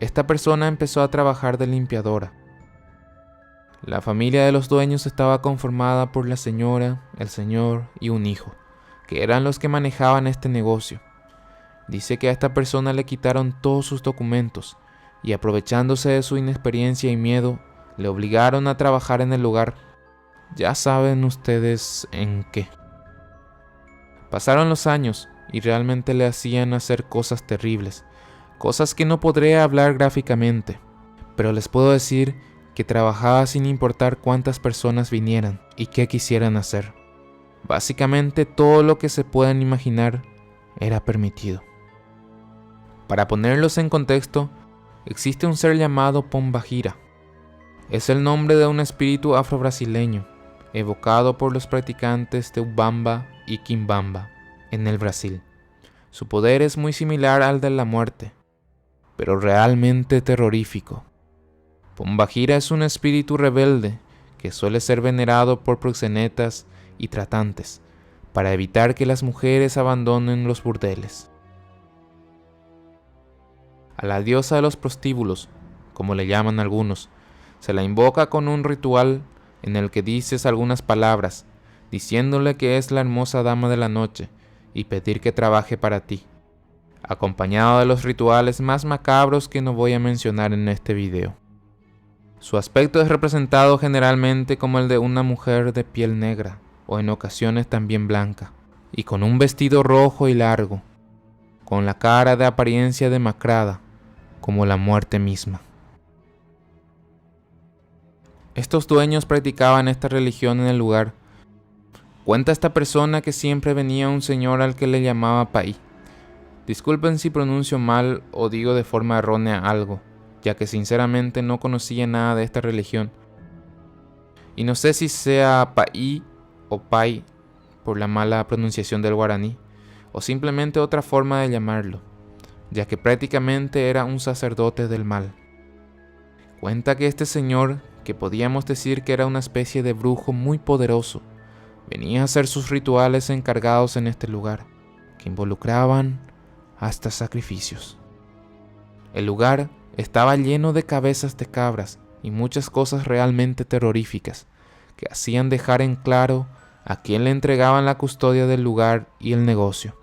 Esta persona empezó a trabajar de limpiadora. La familia de los dueños estaba conformada por la señora, el señor y un hijo, que eran los que manejaban este negocio. Dice que a esta persona le quitaron todos sus documentos y, aprovechándose de su inexperiencia y miedo, le obligaron a trabajar en el lugar. Ya saben ustedes en qué. Pasaron los años y realmente le hacían hacer cosas terribles, cosas que no podré hablar gráficamente, pero les puedo decir que trabajaba sin importar cuántas personas vinieran y qué quisieran hacer. Básicamente todo lo que se puedan imaginar era permitido. Para ponerlos en contexto, existe un ser llamado Pombagira. Es el nombre de un espíritu afro-brasileño, evocado por los practicantes de Umbanda y Quimbanda en el Brasil. Su poder es muy similar al de la muerte, pero realmente terrorífico. Pombagira es un espíritu rebelde que suele ser venerado por proxenetas y tratantes para evitar que las mujeres abandonen los burdeles. A la diosa de los prostíbulos, como le llaman algunos, se la invoca con un ritual en el que dices algunas palabras, diciéndole que es la hermosa dama de la noche y pedir que trabaje para ti, acompañado de los rituales más macabros que no voy a mencionar en este video. Su aspecto es representado generalmente como el de una mujer de piel negra, o en ocasiones también blanca, y con un vestido rojo y largo, con la cara de apariencia demacrada, como la muerte misma. Estos dueños practicaban esta religión en el lugar. Cuenta esta persona que siempre venía un señor al que le llamaba Paí. Disculpen si pronuncio mal o digo de forma errónea algo, ya que sinceramente no conocía nada de esta religión. Y no sé si sea Paí o Pai por la mala pronunciación del guaraní, o simplemente otra forma de llamarlo, ya que prácticamente era un sacerdote del mal. Cuenta que este señor, que podíamos decir que era una especie de brujo muy poderoso, venía a hacer sus rituales encargados en este lugar, que involucraban hasta sacrificios. El lugar estaba lleno de cabezas de cabras y muchas cosas realmente terroríficas, que hacían dejar en claro a quién le entregaban la custodia del lugar y el negocio.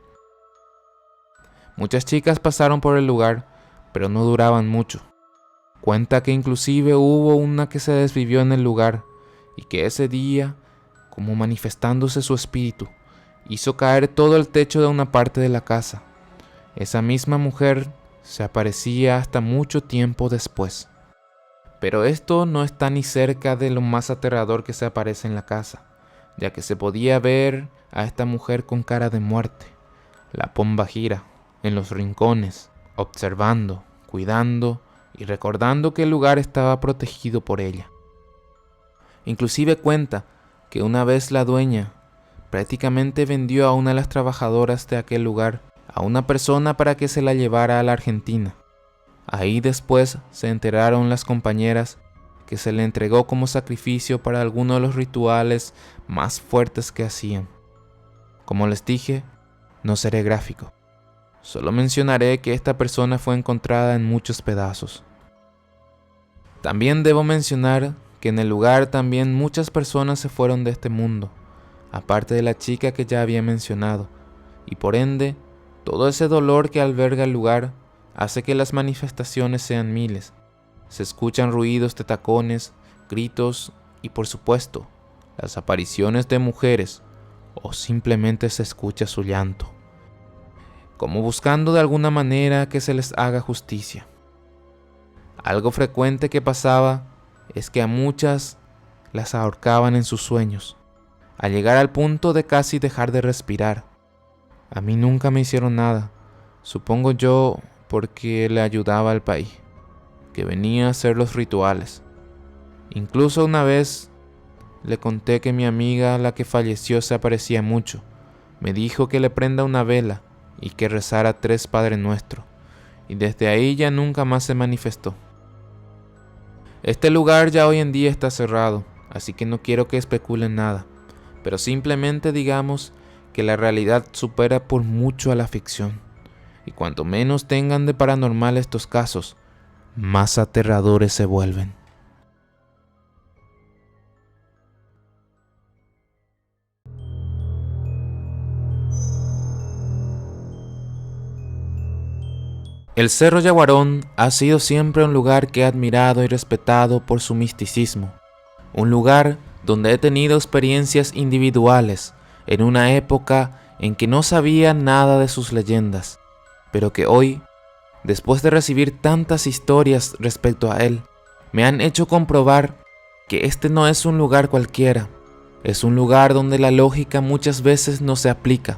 Muchas chicas pasaron por el lugar, pero no duraban mucho. Cuenta que inclusive hubo una que se desvivió en el lugar y que ese día, como manifestándose su espíritu, hizo caer todo el techo de una parte de la casa. Esa misma mujer se aparecía hasta mucho tiempo después. Pero esto no está ni cerca de lo más aterrador que se aparece en la casa, ya que se podía ver a esta mujer con cara de muerte, la pomba gira, en los rincones, observando, cuidando y recordando que el lugar estaba protegido por ella. Inclusive cuenta que una vez la dueña prácticamente vendió a una de las trabajadoras de aquel lugar a una persona para que se la llevara a la Argentina. Ahí después se enteraron las compañeras que se le entregó como sacrificio para alguno de los rituales más fuertes que hacían. Como les dije, no seré gráfico. Solo mencionaré que esta persona fue encontrada en muchos pedazos. También debo mencionar que en el lugar también muchas personas se fueron de este mundo, aparte de la chica que ya había mencionado, y por ende, todo ese dolor que alberga el lugar hace que las manifestaciones sean miles. Se escuchan ruidos de tacones, gritos y por supuesto, las apariciones de mujeres, o simplemente se escucha su llanto, como buscando de alguna manera que se les haga justicia. Algo frecuente que pasaba es que a muchas las ahorcaban en sus sueños, al llegar al punto de casi dejar de respirar. A mí nunca me hicieron nada, supongo yo porque le ayudaba al país, que venía a hacer los rituales. Incluso una vez le conté que mi amiga, la que falleció, se aparecía mucho. Me dijo que le prenda una vela y que rezara 3 Padre Nuestro, y desde ahí ya nunca más se manifestó. Este lugar ya hoy en día está cerrado, así que no quiero que especulen nada, pero simplemente digamos que la realidad supera por mucho a la ficción, y cuanto menos tengan de paranormal estos casos, más aterradores se vuelven. El Cerro Yaguarón ha sido siempre un lugar que he admirado y respetado por su misticismo, un lugar donde he tenido experiencias individuales en una época en que no sabía nada de sus leyendas, pero que hoy, después de recibir tantas historias respecto a él, me han hecho comprobar que este no es un lugar cualquiera, es un lugar donde la lógica muchas veces no se aplica,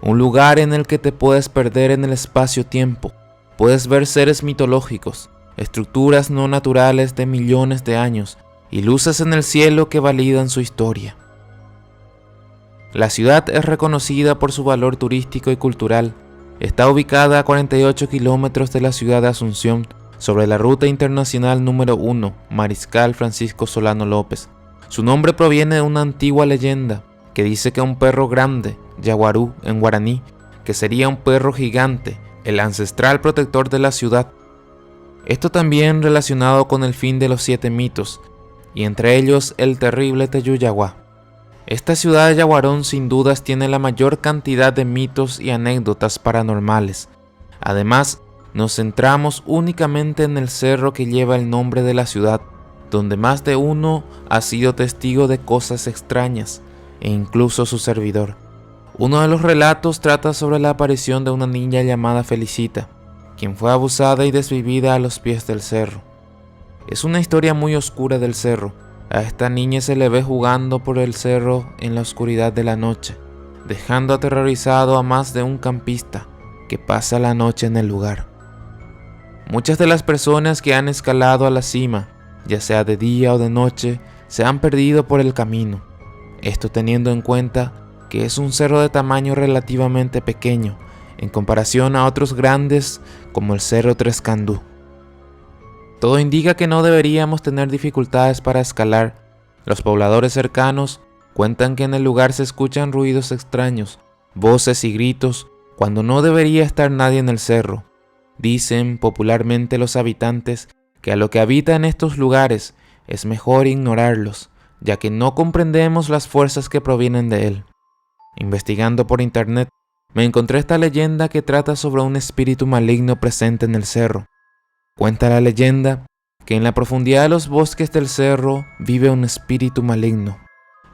un lugar en el que te puedes perder en el espacio-tiempo. Puedes ver seres mitológicos, estructuras no naturales de millones de años y luces en el cielo que validan su historia. La ciudad es reconocida por su valor turístico y cultural. Está ubicada a 48 kilómetros de la ciudad de Asunción, sobre la ruta internacional número 1, Mariscal Francisco Solano López. Su nombre proviene de una antigua leyenda que dice que un perro grande, yaguarú en guaraní, que sería un perro gigante, el ancestral protector de la ciudad. Esto también relacionado con el fin de los 7 mitos, y entre ellos el terrible Teyuyaguá. Esta ciudad de Yaguarón sin dudas tiene la mayor cantidad de mitos y anécdotas paranormales. Además, nos centramos únicamente en el cerro que lleva el nombre de la ciudad, donde más de uno ha sido testigo de cosas extrañas, e incluso su servidor. Uno de los relatos trata sobre la aparición de una niña llamada Felicita, quien fue abusada y desvivida a los pies del cerro. Es una historia muy oscura del cerro. A esta niña se le ve jugando por el cerro en la oscuridad de la noche, dejando aterrorizado a más de un campista que pasa la noche en el lugar. Muchas de las personas que han escalado a la cima, ya sea de día o de noche, se han perdido por el camino. Esto teniendo en cuenta que es un cerro de tamaño relativamente pequeño en comparación a otros grandes como el Cerro Tres Candú. Todo indica que no deberíamos tener dificultades para escalar. Los pobladores cercanos cuentan que en el lugar se escuchan ruidos extraños, voces y gritos, cuando no debería estar nadie en el cerro. Dicen popularmente los habitantes que a lo que habita en estos lugares es mejor ignorarlos, ya que no comprendemos las fuerzas que provienen de él. Investigando por internet, me encontré esta leyenda que trata sobre un espíritu maligno presente en el cerro. Cuenta la leyenda que en la profundidad de los bosques del cerro vive un espíritu maligno,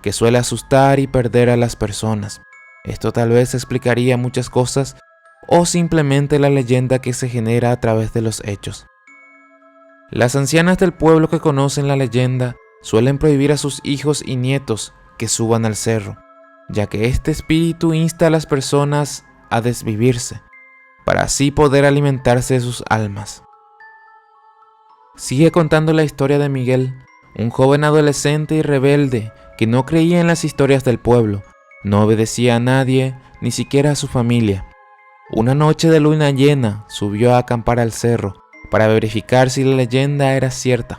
que suele asustar y perder a las personas. Esto tal vez explicaría muchas cosas, o simplemente la leyenda que se genera a través de los hechos. Las ancianas del pueblo que conocen la leyenda suelen prohibir a sus hijos y nietos que suban al cerro, ya que este espíritu insta a las personas a desvivirse, para así poder alimentarse de sus almas. Sigue contando la historia de Miguel, un joven adolescente y rebelde que no creía en las historias del pueblo, no obedecía a nadie, ni siquiera a su familia. Una noche de luna llena subió a acampar al cerro para verificar si la leyenda era cierta.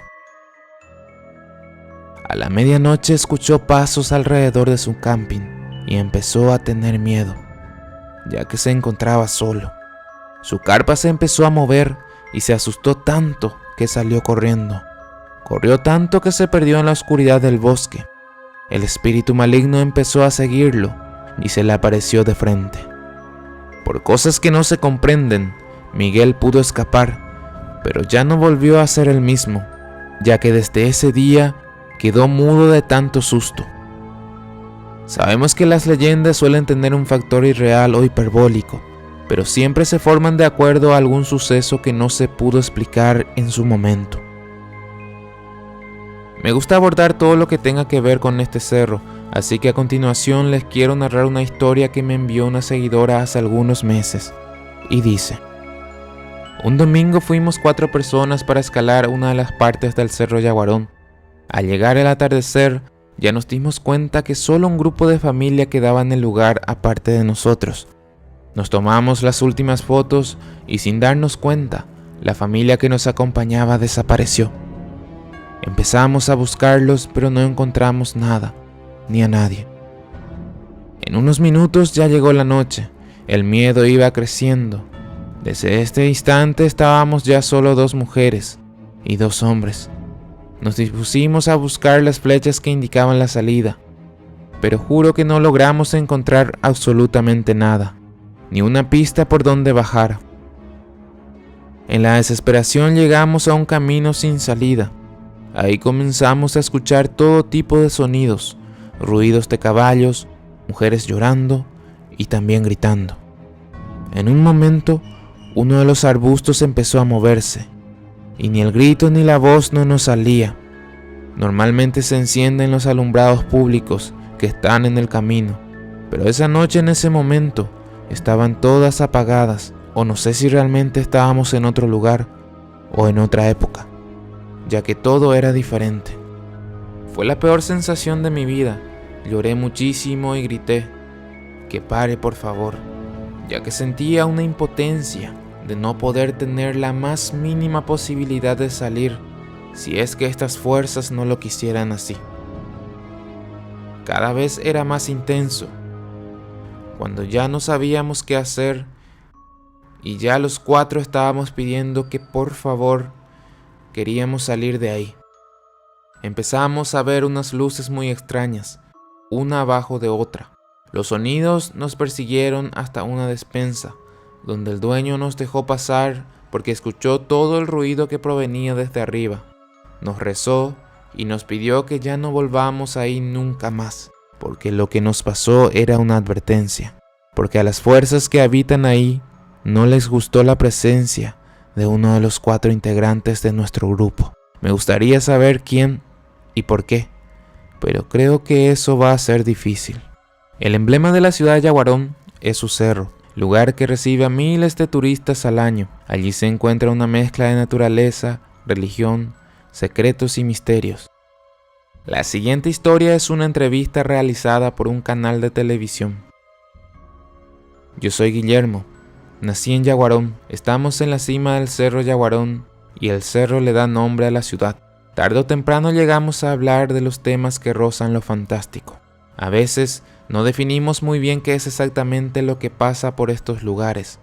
A la medianoche escuchó pasos alrededor de su camping y empezó a tener miedo, ya que se encontraba solo. Su carpa se empezó a mover y se asustó tanto que salió corriendo. Corrió tanto que se perdió en la oscuridad del bosque. El espíritu maligno empezó a seguirlo y se le apareció de frente. Por cosas que no se comprenden, Miguel pudo escapar, pero ya no volvió a ser el mismo, ya que desde ese día quedó mudo de tanto susto. Sabemos que las leyendas suelen tener un factor irreal o hiperbólico, pero siempre se forman de acuerdo a algún suceso que no se pudo explicar en su momento. Me gusta abordar todo lo que tenga que ver con este cerro, así que a continuación les quiero narrar una historia que me envió una seguidora hace algunos meses, y dice: un domingo fuimos 4 personas para escalar una de las partes del Cerro Yaguarón. Al llegar el atardecer, ya nos dimos cuenta que solo un grupo de familia quedaba en el lugar aparte de nosotros. Nos tomamos las últimas fotos y sin darnos cuenta, la familia que nos acompañaba desapareció. Empezamos a buscarlos, pero no encontramos nada, ni a nadie. En unos minutos ya llegó la noche, el miedo iba creciendo. Desde este instante estábamos ya solo 2 mujeres y 2 hombres. Nos dispusimos a buscar las flechas que indicaban la salida, pero juro que no logramos encontrar absolutamente nada, ni una pista por donde bajar. En la desesperación llegamos a un camino sin salida. Ahí comenzamos a escuchar todo tipo de sonidos, ruidos de caballos, mujeres llorando y también gritando. En un momento, uno de los arbustos empezó a moverse, y ni el grito ni la voz no nos salía. Normalmente se encienden los alumbrados públicos que están en el camino, pero esa noche, en ese momento, estaban todas apagadas, o no sé si realmente estábamos en otro lugar o en otra época, ya que todo era diferente. Fue la peor sensación de mi vida. Lloré muchísimo y grité: que pare, por favor, ya que sentía una impotencia de no poder tener la más mínima posibilidad de salir si es que estas fuerzas no lo quisieran así. Cada vez era más intenso, cuando ya no sabíamos qué hacer y ya los 4 estábamos pidiendo que por favor queríamos salir de ahí. Empezamos a ver unas luces muy extrañas, una abajo de otra. Los sonidos nos persiguieron hasta una despensa, donde el dueño nos dejó pasar porque escuchó todo el ruido que provenía desde arriba. Nos rezó y nos pidió que ya no volvamos ahí nunca más, porque lo que nos pasó era una advertencia, porque a las fuerzas que habitan ahí no les gustó la presencia de uno de los 4 integrantes de nuestro grupo. Me gustaría saber quién y por qué, pero creo que eso va a ser difícil. El emblema de la ciudad de Yaguarón es su cerro. lugar que recibe a miles de turistas al año. Allí se encuentra una mezcla de naturaleza, religión, secretos y misterios. La siguiente historia es una entrevista realizada por un canal de televisión. Yo soy Guillermo, nací en Yaguarón, estamos en la cima del cerro Yaguarón y el cerro le da nombre a la ciudad. Tarde o temprano llegamos a hablar de los temas que rozan lo fantástico. A veces no definimos muy bien qué es exactamente lo que pasa por estos lugares,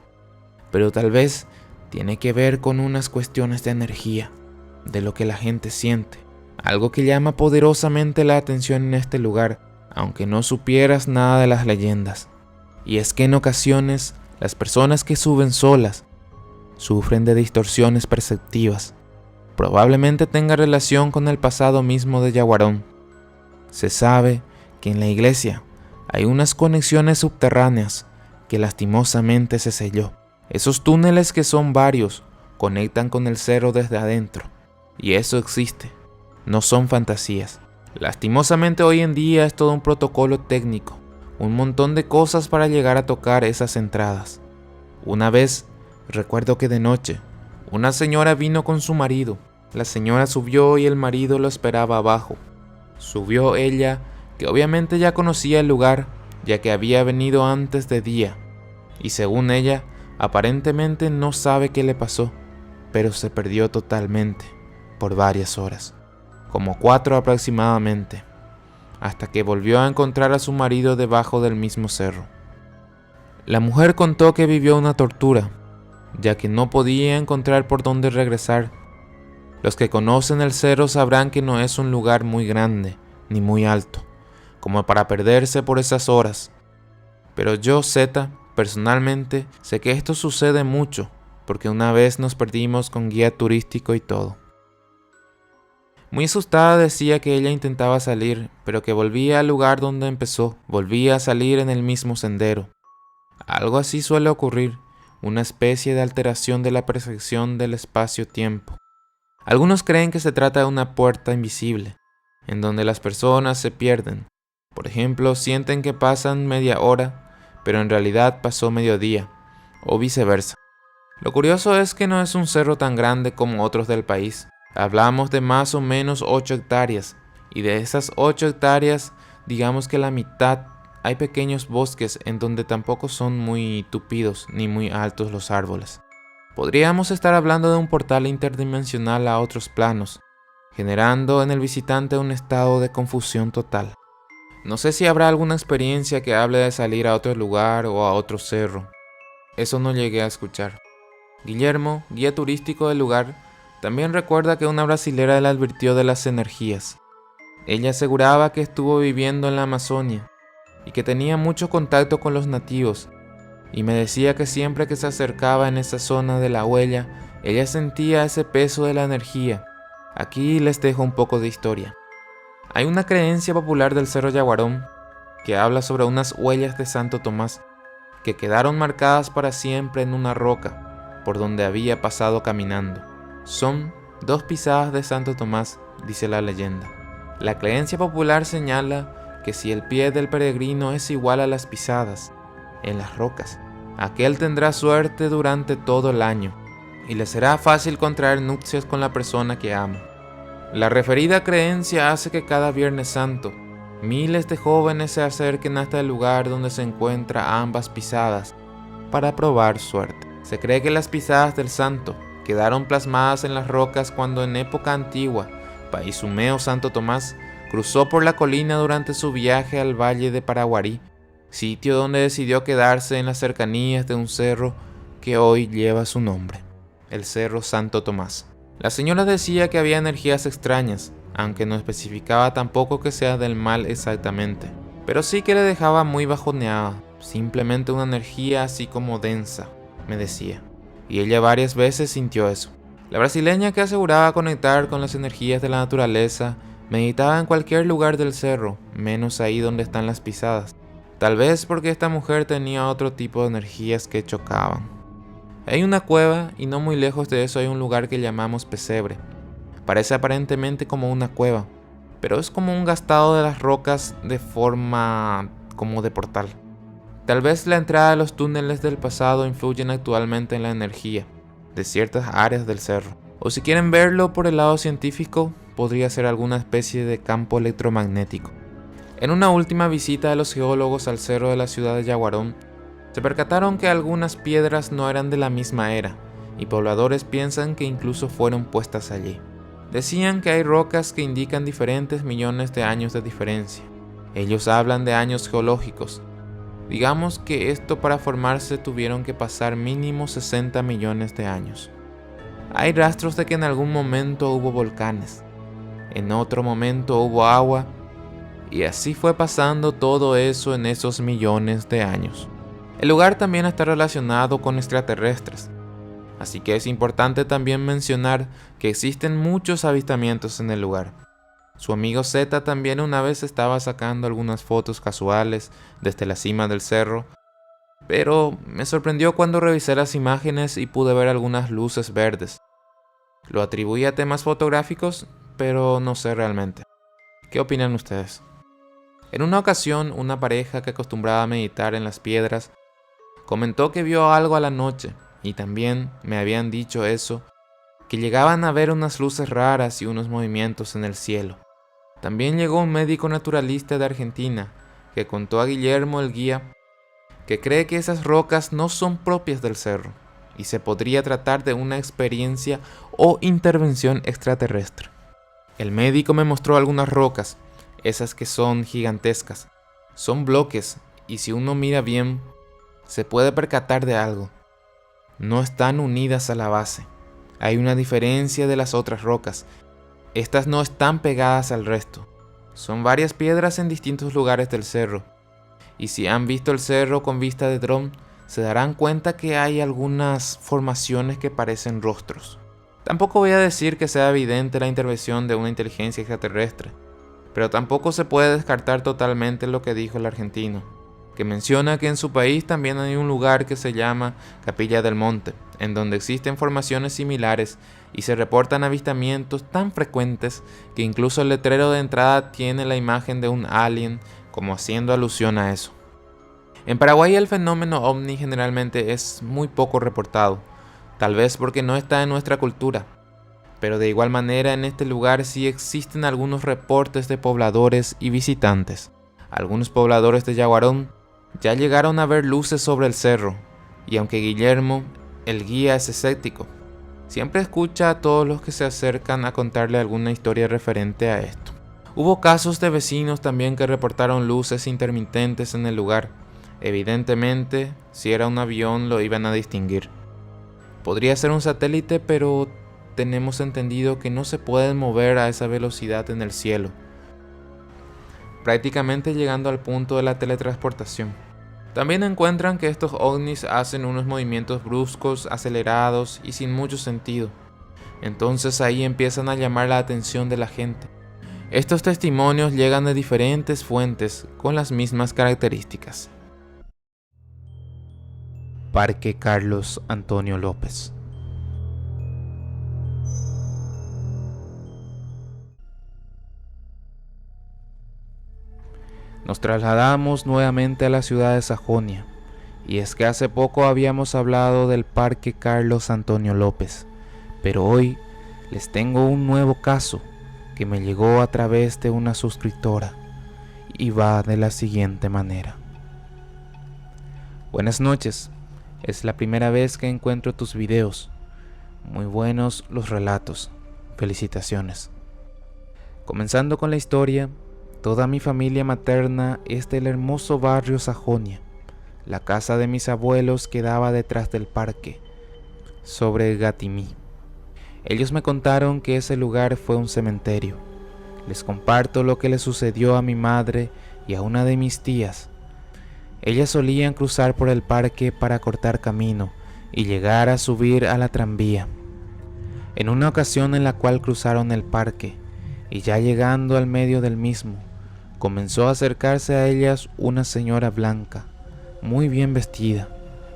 pero tal vez tiene que ver con unas cuestiones de energía, de lo que la gente siente, algo que llama poderosamente la atención en este lugar, aunque no supieras nada de las leyendas. Y es que en ocasiones las personas que suben solas sufren de distorsiones perceptivas. Probablemente tenga relación con el pasado mismo de Yaguarón. Se sabe que en la iglesia hay unas conexiones subterráneas que lastimosamente se selló. Esos túneles, que son varios, conectan con el cerro desde adentro. Y eso existe, no son fantasías. Lastimosamente hoy en día es todo un protocolo técnico, un montón de cosas para llegar a tocar esas entradas. Una vez, recuerdo que de noche, una señora vino con su marido. La señora subió y el marido lo esperaba abajo. Subió ella, que obviamente ya conocía el lugar, ya que había venido antes de día. Y según ella, aparentemente no sabe qué le pasó, pero se perdió totalmente, por varias horas, como 4 aproximadamente, hasta que volvió a encontrar a su marido debajo del mismo cerro. La mujer contó que vivió una tortura, ya que no podía encontrar por dónde regresar. Los que conocen el cerro sabrán que no es un lugar muy grande, ni muy alto, como para perderse por esas horas. Pero yo, Zeta, personalmente, sé que esto sucede mucho, porque una vez nos perdimos con guía turístico y todo. Muy asustada decía que ella intentaba salir, pero que volvía al lugar donde empezó, volvía a salir en el mismo sendero. Algo así suele ocurrir, una especie de alteración de la percepción del espacio-tiempo. Algunos creen que se trata de una puerta invisible, en donde las personas se pierden. Por ejemplo, sienten que pasan media hora, pero en realidad pasó mediodía, o viceversa. Lo curioso es que no es un cerro tan grande como otros del país. Hablamos de más o menos 8 hectáreas, y de esas 8 hectáreas, digamos que la mitad hay pequeños bosques en donde tampoco son muy tupidos ni muy altos los árboles. Podríamos estar hablando de un portal interdimensional a otros planos, generando en el visitante un estado de confusión total. No sé si habrá alguna experiencia que hable de salir a otro lugar o a otro cerro. Eso no llegué a escuchar. Guillermo, guía turístico del lugar, también recuerda que una brasilera le advirtió de las energías. Ella aseguraba que estuvo viviendo en la Amazonia y que tenía mucho contacto con los nativos, y me decía que siempre que se acercaba en esa zona de la huella, ella sentía ese peso de la energía. Aquí les dejo un poco de historia. Hay una creencia popular del Cerro Yaguarón que habla sobre unas huellas de Santo Tomás que quedaron marcadas para siempre en una roca por donde había pasado caminando. Son 2 pisadas de Santo Tomás, dice la leyenda. La creencia popular señala que si el pie del peregrino es igual a las pisadas en las rocas, aquel tendrá suerte durante todo el año y le será fácil contraer nupcias con la persona que ama. La referida creencia hace que cada Viernes Santo miles de jóvenes se acerquen hasta el lugar donde se encuentran ambas pisadas para probar suerte. Se cree que las pisadas del santo quedaron plasmadas en las rocas cuando en época antigua Paizumeo Santo Tomás cruzó por la colina durante su viaje al valle de Paraguarí, sitio donde decidió quedarse en las cercanías de un cerro que hoy lleva su nombre, el Cerro Santo Tomás. La señora decía que había energías extrañas, aunque no especificaba tampoco que sea del mal exactamente, pero sí que le dejaba muy bajoneada, simplemente una energía así como densa, me decía, y ella varias veces sintió eso. La brasileña, que aseguraba conectar con las energías de la naturaleza, meditaba en cualquier lugar del cerro, menos ahí donde están las pisadas. Tal vez porque esta mujer tenía otro tipo de energías que chocaban. Hay una cueva y no muy lejos de eso hay un lugar que llamamos Pesebre. Parece aparentemente como una cueva, pero es como un gastado de las rocas de forma como de portal. Tal vez la entrada a los túneles del pasado influyen actualmente en la energía de ciertas áreas del cerro. O si quieren verlo por el lado científico, podría ser alguna especie de campo electromagnético. En una última visita de los geólogos al cerro de la ciudad de Yaguarón, se percataron que algunas piedras no eran de la misma era, y pobladores piensan que incluso fueron puestas allí. Decían que hay rocas que indican diferentes millones de años de diferencia. Ellos hablan de años geológicos. Digamos que esto para formarse tuvieron que pasar mínimo 60 millones de años. Hay rastros de que en algún momento hubo volcanes, en otro momento hubo agua, y así fue pasando todo eso en esos millones de años. El lugar también está relacionado con extraterrestres, así que es importante también mencionar que existen muchos avistamientos en el lugar. Su amigo Z también una vez estaba sacando algunas fotos casuales desde la cima del cerro, pero me sorprendió cuando revisé las imágenes y pude ver algunas luces verdes. Lo atribuí a temas fotográficos, pero no sé realmente. ¿Qué opinan ustedes? En una ocasión, una pareja que acostumbraba a meditar en las piedras comentó que vio algo a la noche, y también me habían dicho eso, que llegaban a ver unas luces raras y unos movimientos en el cielo. También llegó un médico naturalista de Argentina que contó a Guillermo el guía que cree que esas rocas no son propias del cerro y se podría tratar de una experiencia o intervención extraterrestre. El médico me mostró algunas rocas, esas que son gigantescas. Son bloques y si uno mira bien, se puede percatar de algo. No están unidas a la base. Hay una diferencia de las otras rocas. Estas no están pegadas al resto. Son varias piedras en distintos lugares del cerro. Y si han visto el cerro con vista de dron, se darán cuenta que hay algunas formaciones que parecen rostros. Tampoco voy a decir que sea evidente la intervención de una inteligencia extraterrestre, pero tampoco se puede descartar totalmente lo que dijo el argentino, que menciona que en su país también hay un lugar que se llama Capilla del Monte, en donde existen formaciones similares y se reportan avistamientos tan frecuentes que incluso el letrero de entrada tiene la imagen de un alien como haciendo alusión a eso. En Paraguay el fenómeno ovni generalmente es muy poco reportado, tal vez porque no está en nuestra cultura, pero de igual manera en este lugar sí existen algunos reportes de pobladores y visitantes. Algunos pobladores de Yaguarón ya llegaron a ver luces sobre el cerro, y aunque Guillermo, el guía, es escéptico, siempre escucha a todos los que se acercan a contarle alguna historia referente a esto. Hubo casos de vecinos también que reportaron luces intermitentes en el lugar. Evidentemente, si era un avión lo iban a distinguir. Podría ser un satélite, pero tenemos entendido que no se pueden mover a esa velocidad en el cielo, prácticamente llegando al punto de la teletransportación. También encuentran que estos ovnis hacen unos movimientos bruscos, acelerados y sin mucho sentido. Entonces ahí empiezan a llamar la atención de la gente. Estos testimonios llegan de diferentes fuentes con las mismas características. Parque Carlos Antonio López. Nos trasladamos nuevamente a la ciudad de Sajonia, y es que hace poco habíamos hablado del Parque Carlos Antonio López, pero hoy les tengo un nuevo caso que me llegó a través de una suscriptora y va de la siguiente manera. Buenas noches, es la primera vez que encuentro tus videos, muy buenos los relatos, felicitaciones. Comenzando con la historia, toda mi familia materna es del hermoso barrio Sajonia. La casa de mis abuelos quedaba detrás del parque, sobre Gatimí. Ellos me contaron que ese lugar fue un cementerio. Les comparto lo que le sucedió a mi madre y a una de mis tías. Ellas solían cruzar por el parque para cortar camino y llegar a subir a la tranvía. En una ocasión en la cual cruzaron el parque, y ya llegando al medio del mismo, comenzó a acercarse a ellas una señora blanca, muy bien vestida,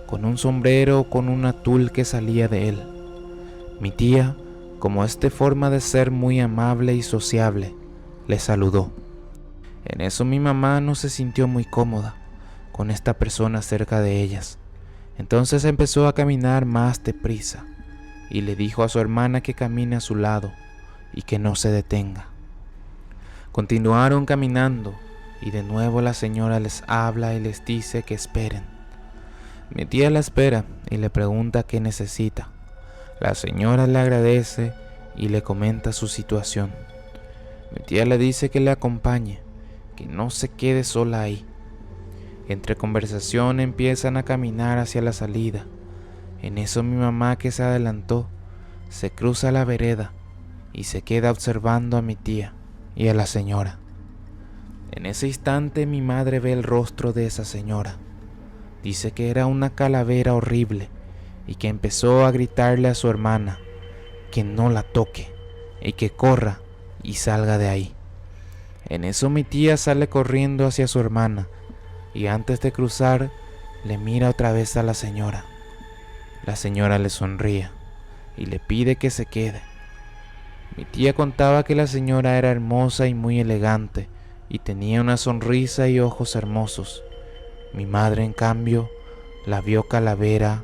con un sombrero con una tul que salía de él. Mi tía, como es de forma de ser muy amable y sociable, le saludó. En eso mi mamá no se sintió muy cómoda, con esta persona cerca de ellas. Entonces empezó a caminar más deprisa y le dijo a su hermana que camine a su lado y que no se detenga. Continuaron caminando y de nuevo la señora les habla y les dice que esperen. Mi tía la espera y le pregunta qué necesita. La señora le agradece y le comenta su situación. Mi tía le dice que le acompañe, que no se quede sola ahí. Entre conversación empiezan a caminar hacia la salida. En eso mi mamá, que se adelantó, se cruza la vereda y se queda observando a mi tía y a la señora. En ese instante mi madre ve el rostro de esa señora. Dice que era una calavera horrible y que empezó a gritarle a su hermana que no la toque y que corra y salga de ahí. En eso mi tía sale corriendo hacia su hermana y antes de cruzar le mira otra vez a la señora. La señora le sonríe y le pide que se quede. Mi tía contaba que la señora era hermosa y muy elegante y tenía una sonrisa y ojos hermosos. Mi madre, en cambio, la vio calavera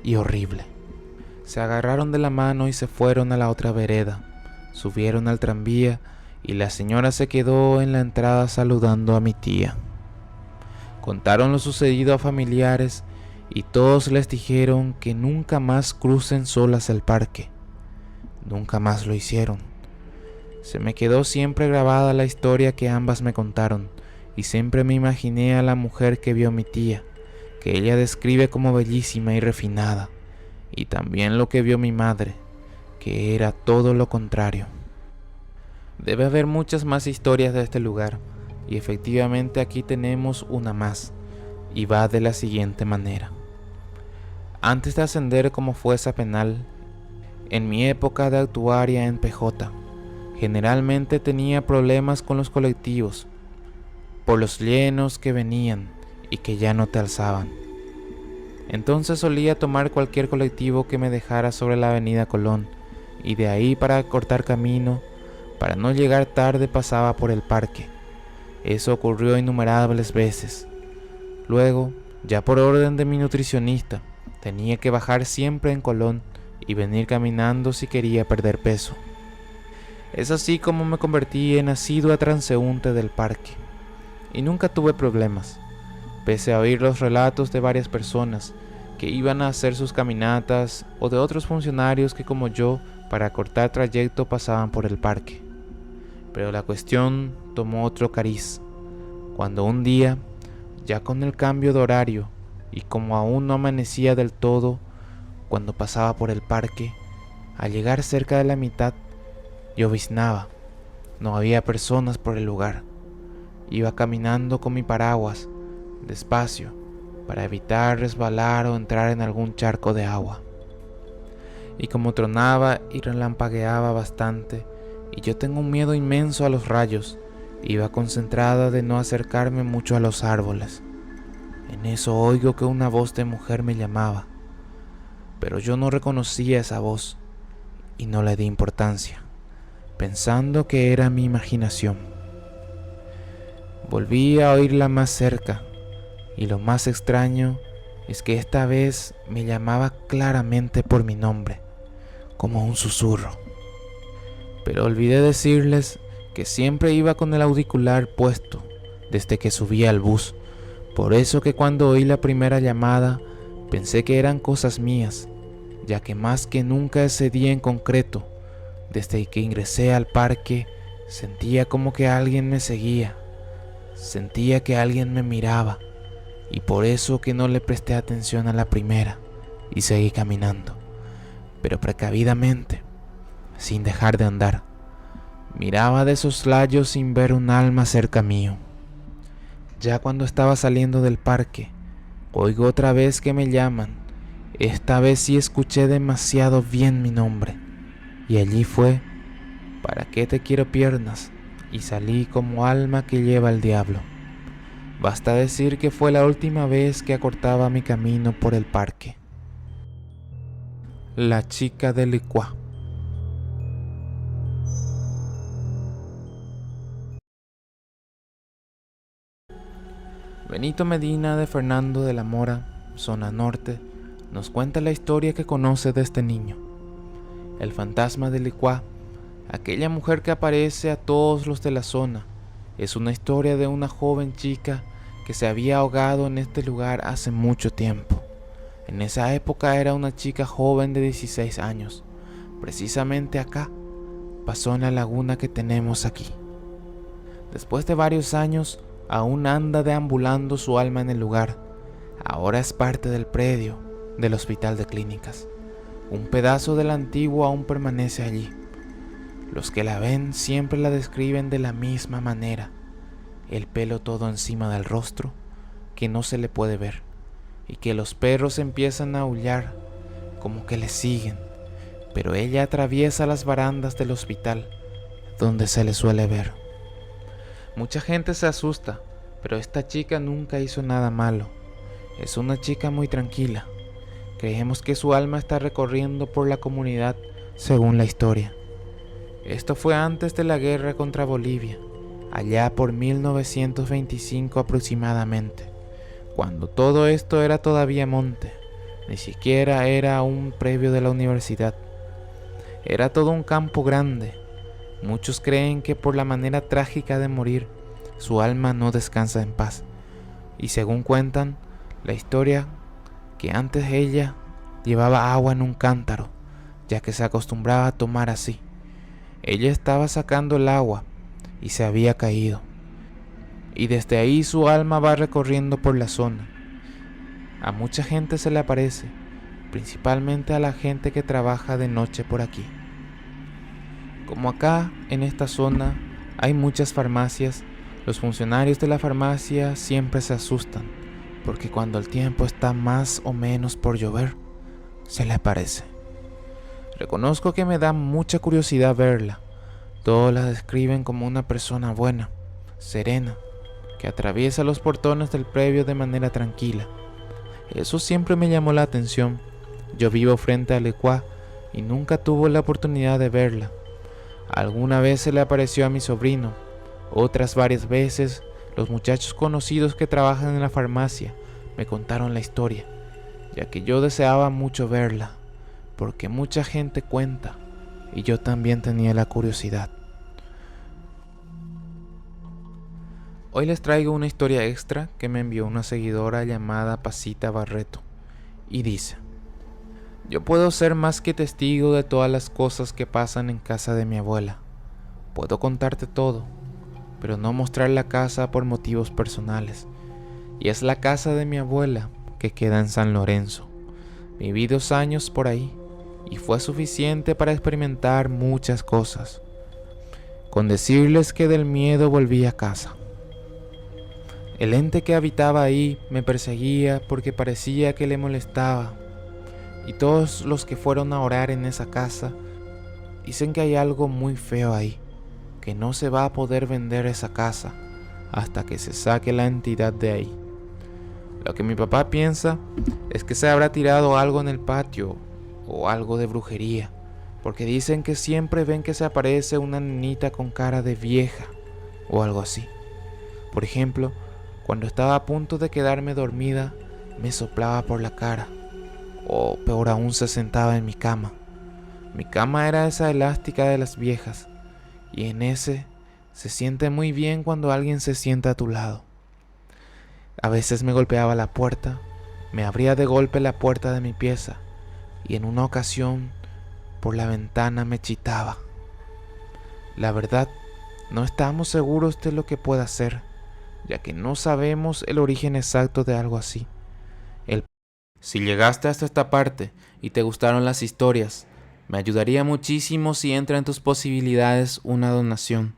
y horrible. Se agarraron de la mano y se fueron a la otra vereda. Subieron al tranvía y la señora se quedó en la entrada saludando a mi tía. Contaron lo sucedido a familiares y todos les dijeron que nunca más crucen solas el parque. Nunca más lo hicieron. Se me quedó siempre grabada la historia que ambas me contaron y siempre me imaginé a la mujer que vio mi tía, que ella describe como bellísima y refinada, y también lo que vio mi madre, que era todo lo contrario. Debe haber muchas más historias de este lugar, y efectivamente aquí tenemos una más, y va de la siguiente manera. Antes de ascender como fuerza penal, en mi época de actuaria en PJ, generalmente tenía problemas con los colectivos, por los llenos que venían y que ya no te alzaban. Entonces solía tomar cualquier colectivo que me dejara sobre la avenida Colón, y de ahí, para cortar camino, para no llegar tarde, pasaba por el parque. Eso ocurrió innumerables veces. Luego, ya por orden de mi nutricionista, tenía que bajar siempre en Colón y venir caminando si quería perder peso. Es así como me convertí en asidua transeúnte del parque, y nunca tuve problemas, pese a oír los relatos de varias personas que iban a hacer sus caminatas o de otros funcionarios que, como yo, para cortar trayecto pasaban por el parque. Pero la cuestión tomó otro cariz, cuando un día, ya con el cambio de horario y como aún no amanecía del todo, cuando pasaba por el parque, al llegar cerca de la mitad, lloviznaba. No había personas por el lugar. Iba caminando con mi paraguas, despacio, para evitar resbalar o entrar en algún charco de agua. Y como tronaba y relampagueaba bastante, y yo tengo un miedo inmenso a los rayos, iba concentrada de no acercarme mucho a los árboles. En eso oigo que una voz de mujer me llamaba, pero yo no reconocía esa voz y no le di importancia, pensando que era mi imaginación. Volví a oírla más cerca, y lo más extraño es que esta vez me llamaba claramente por mi nombre, como un susurro. Pero olvidé decirles que siempre iba con el auricular puesto desde que subí al bus, por eso que cuando oí la primera llamada pensé que eran cosas mías, ya que más que nunca ese día en concreto, desde que ingresé al parque, sentía como que alguien me seguía, sentía que alguien me miraba, y por eso que no le presté atención a la primera y seguí caminando, pero precavidamente, sin dejar de andar. Miraba de soslayo sin ver un alma cerca mío. Ya cuando estaba saliendo del parque, oigo otra vez que me llaman. Esta vez sí escuché demasiado bien mi nombre, y allí fue: ¿para qué te quiero piernas? Y salí como alma que lleva el diablo. Basta decir que fue la última vez que acortaba mi camino por el parque. La chica de Licuá. Benito Medina de Fernando de la Mora, zona norte, nos cuenta la historia que conoce de este niño. El fantasma de Licuá, aquella mujer que aparece a todos los de la zona, es una historia de una joven chica que se había ahogado en este lugar hace mucho tiempo. En esa época era una chica joven de 16 años. Precisamente acá, pasó en la laguna que tenemos aquí. Después de varios años, aún anda deambulando su alma en el lugar. Ahora es parte del predio del Hospital de Clínicas. Un pedazo del antiguo aún permanece allí. Los que la ven siempre la describen de la misma manera. El pelo todo encima del rostro, que no se le puede ver, y que los perros empiezan a aullar, como que le siguen, pero ella atraviesa las barandas del hospital, donde se le suele ver. Mucha gente se asusta, pero esta chica nunca hizo nada malo. Es una chica muy tranquila. Creemos que su alma está recorriendo por la comunidad según la historia. Esto fue antes de la guerra contra Bolivia, allá por 1925 aproximadamente, cuando todo esto era todavía monte, ni siquiera era un previo de la universidad. Era todo un campo grande. Muchos creen que por la manera trágica de morir, su alma no descansa en paz. Y según cuentan la historia, que antes ella llevaba agua en un cántaro, ya que se acostumbraba a tomar así. Ella estaba sacando el agua y se había caído. Y desde ahí su alma va recorriendo por la zona. A mucha gente se le aparece, principalmente a la gente que trabaja de noche por aquí. Como acá, en esta zona, hay muchas farmacias, los funcionarios de la farmacia siempre se asustan, porque cuando el tiempo está más o menos por llover, se le aparece. Reconozco que me da mucha curiosidad verla. Todos la describen como una persona buena, serena, que atraviesa los portones del previo de manera tranquila. Eso siempre me llamó la atención. Yo vivo frente a Licuá y nunca tuve la oportunidad de verla. Alguna vez se le apareció a mi sobrino, otras varias veces los muchachos conocidos que trabajan en la farmacia me contaron la historia, ya que yo deseaba mucho verla, porque mucha gente cuenta y yo también tenía la curiosidad. Hoy les traigo una historia extra que me envió una seguidora llamada Pasita Barreto y dice: yo puedo ser más que testigo de todas las cosas que pasan en casa de mi abuela. Puedo contarte todo, pero no mostrar la casa por motivos personales. Y es la casa de mi abuela que queda en San Lorenzo. Viví 2 años por ahí y fue suficiente para experimentar muchas cosas. Con decirles que del miedo volví a casa. El ente que habitaba ahí me perseguía porque parecía que le molestaba. Y todos los que fueron a orar en esa casa dicen que hay algo muy feo ahí, que no se va a poder vender esa casa hasta que se saque la entidad de ahí. Lo que mi papá piensa es que se habrá tirado algo en el patio o algo de brujería, porque dicen que siempre ven que se aparece una nenita con cara de vieja o algo así. Por ejemplo, cuando estaba a punto de quedarme dormida, me soplaba por la cara. O peor aún, se sentaba en mi cama. Mi cama era esa elástica de las viejas, y en ese se siente muy bien cuando alguien se sienta a tu lado. A veces me golpeaba la puerta, me abría de golpe la puerta de mi pieza, y en una ocasión por la ventana me chitaba. La verdad, no estamos seguros de lo que pueda ser, ya que no sabemos el origen exacto de algo así. Si llegaste hasta esta parte y te gustaron las historias, me ayudaría muchísimo si entra en tus posibilidades una donación.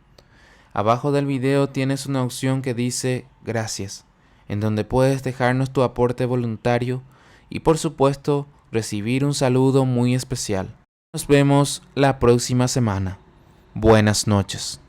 Abajo del video tienes una opción que dice gracias, en donde puedes dejarnos tu aporte voluntario y por supuesto recibir un saludo muy especial. Nos vemos la próxima semana. Buenas noches.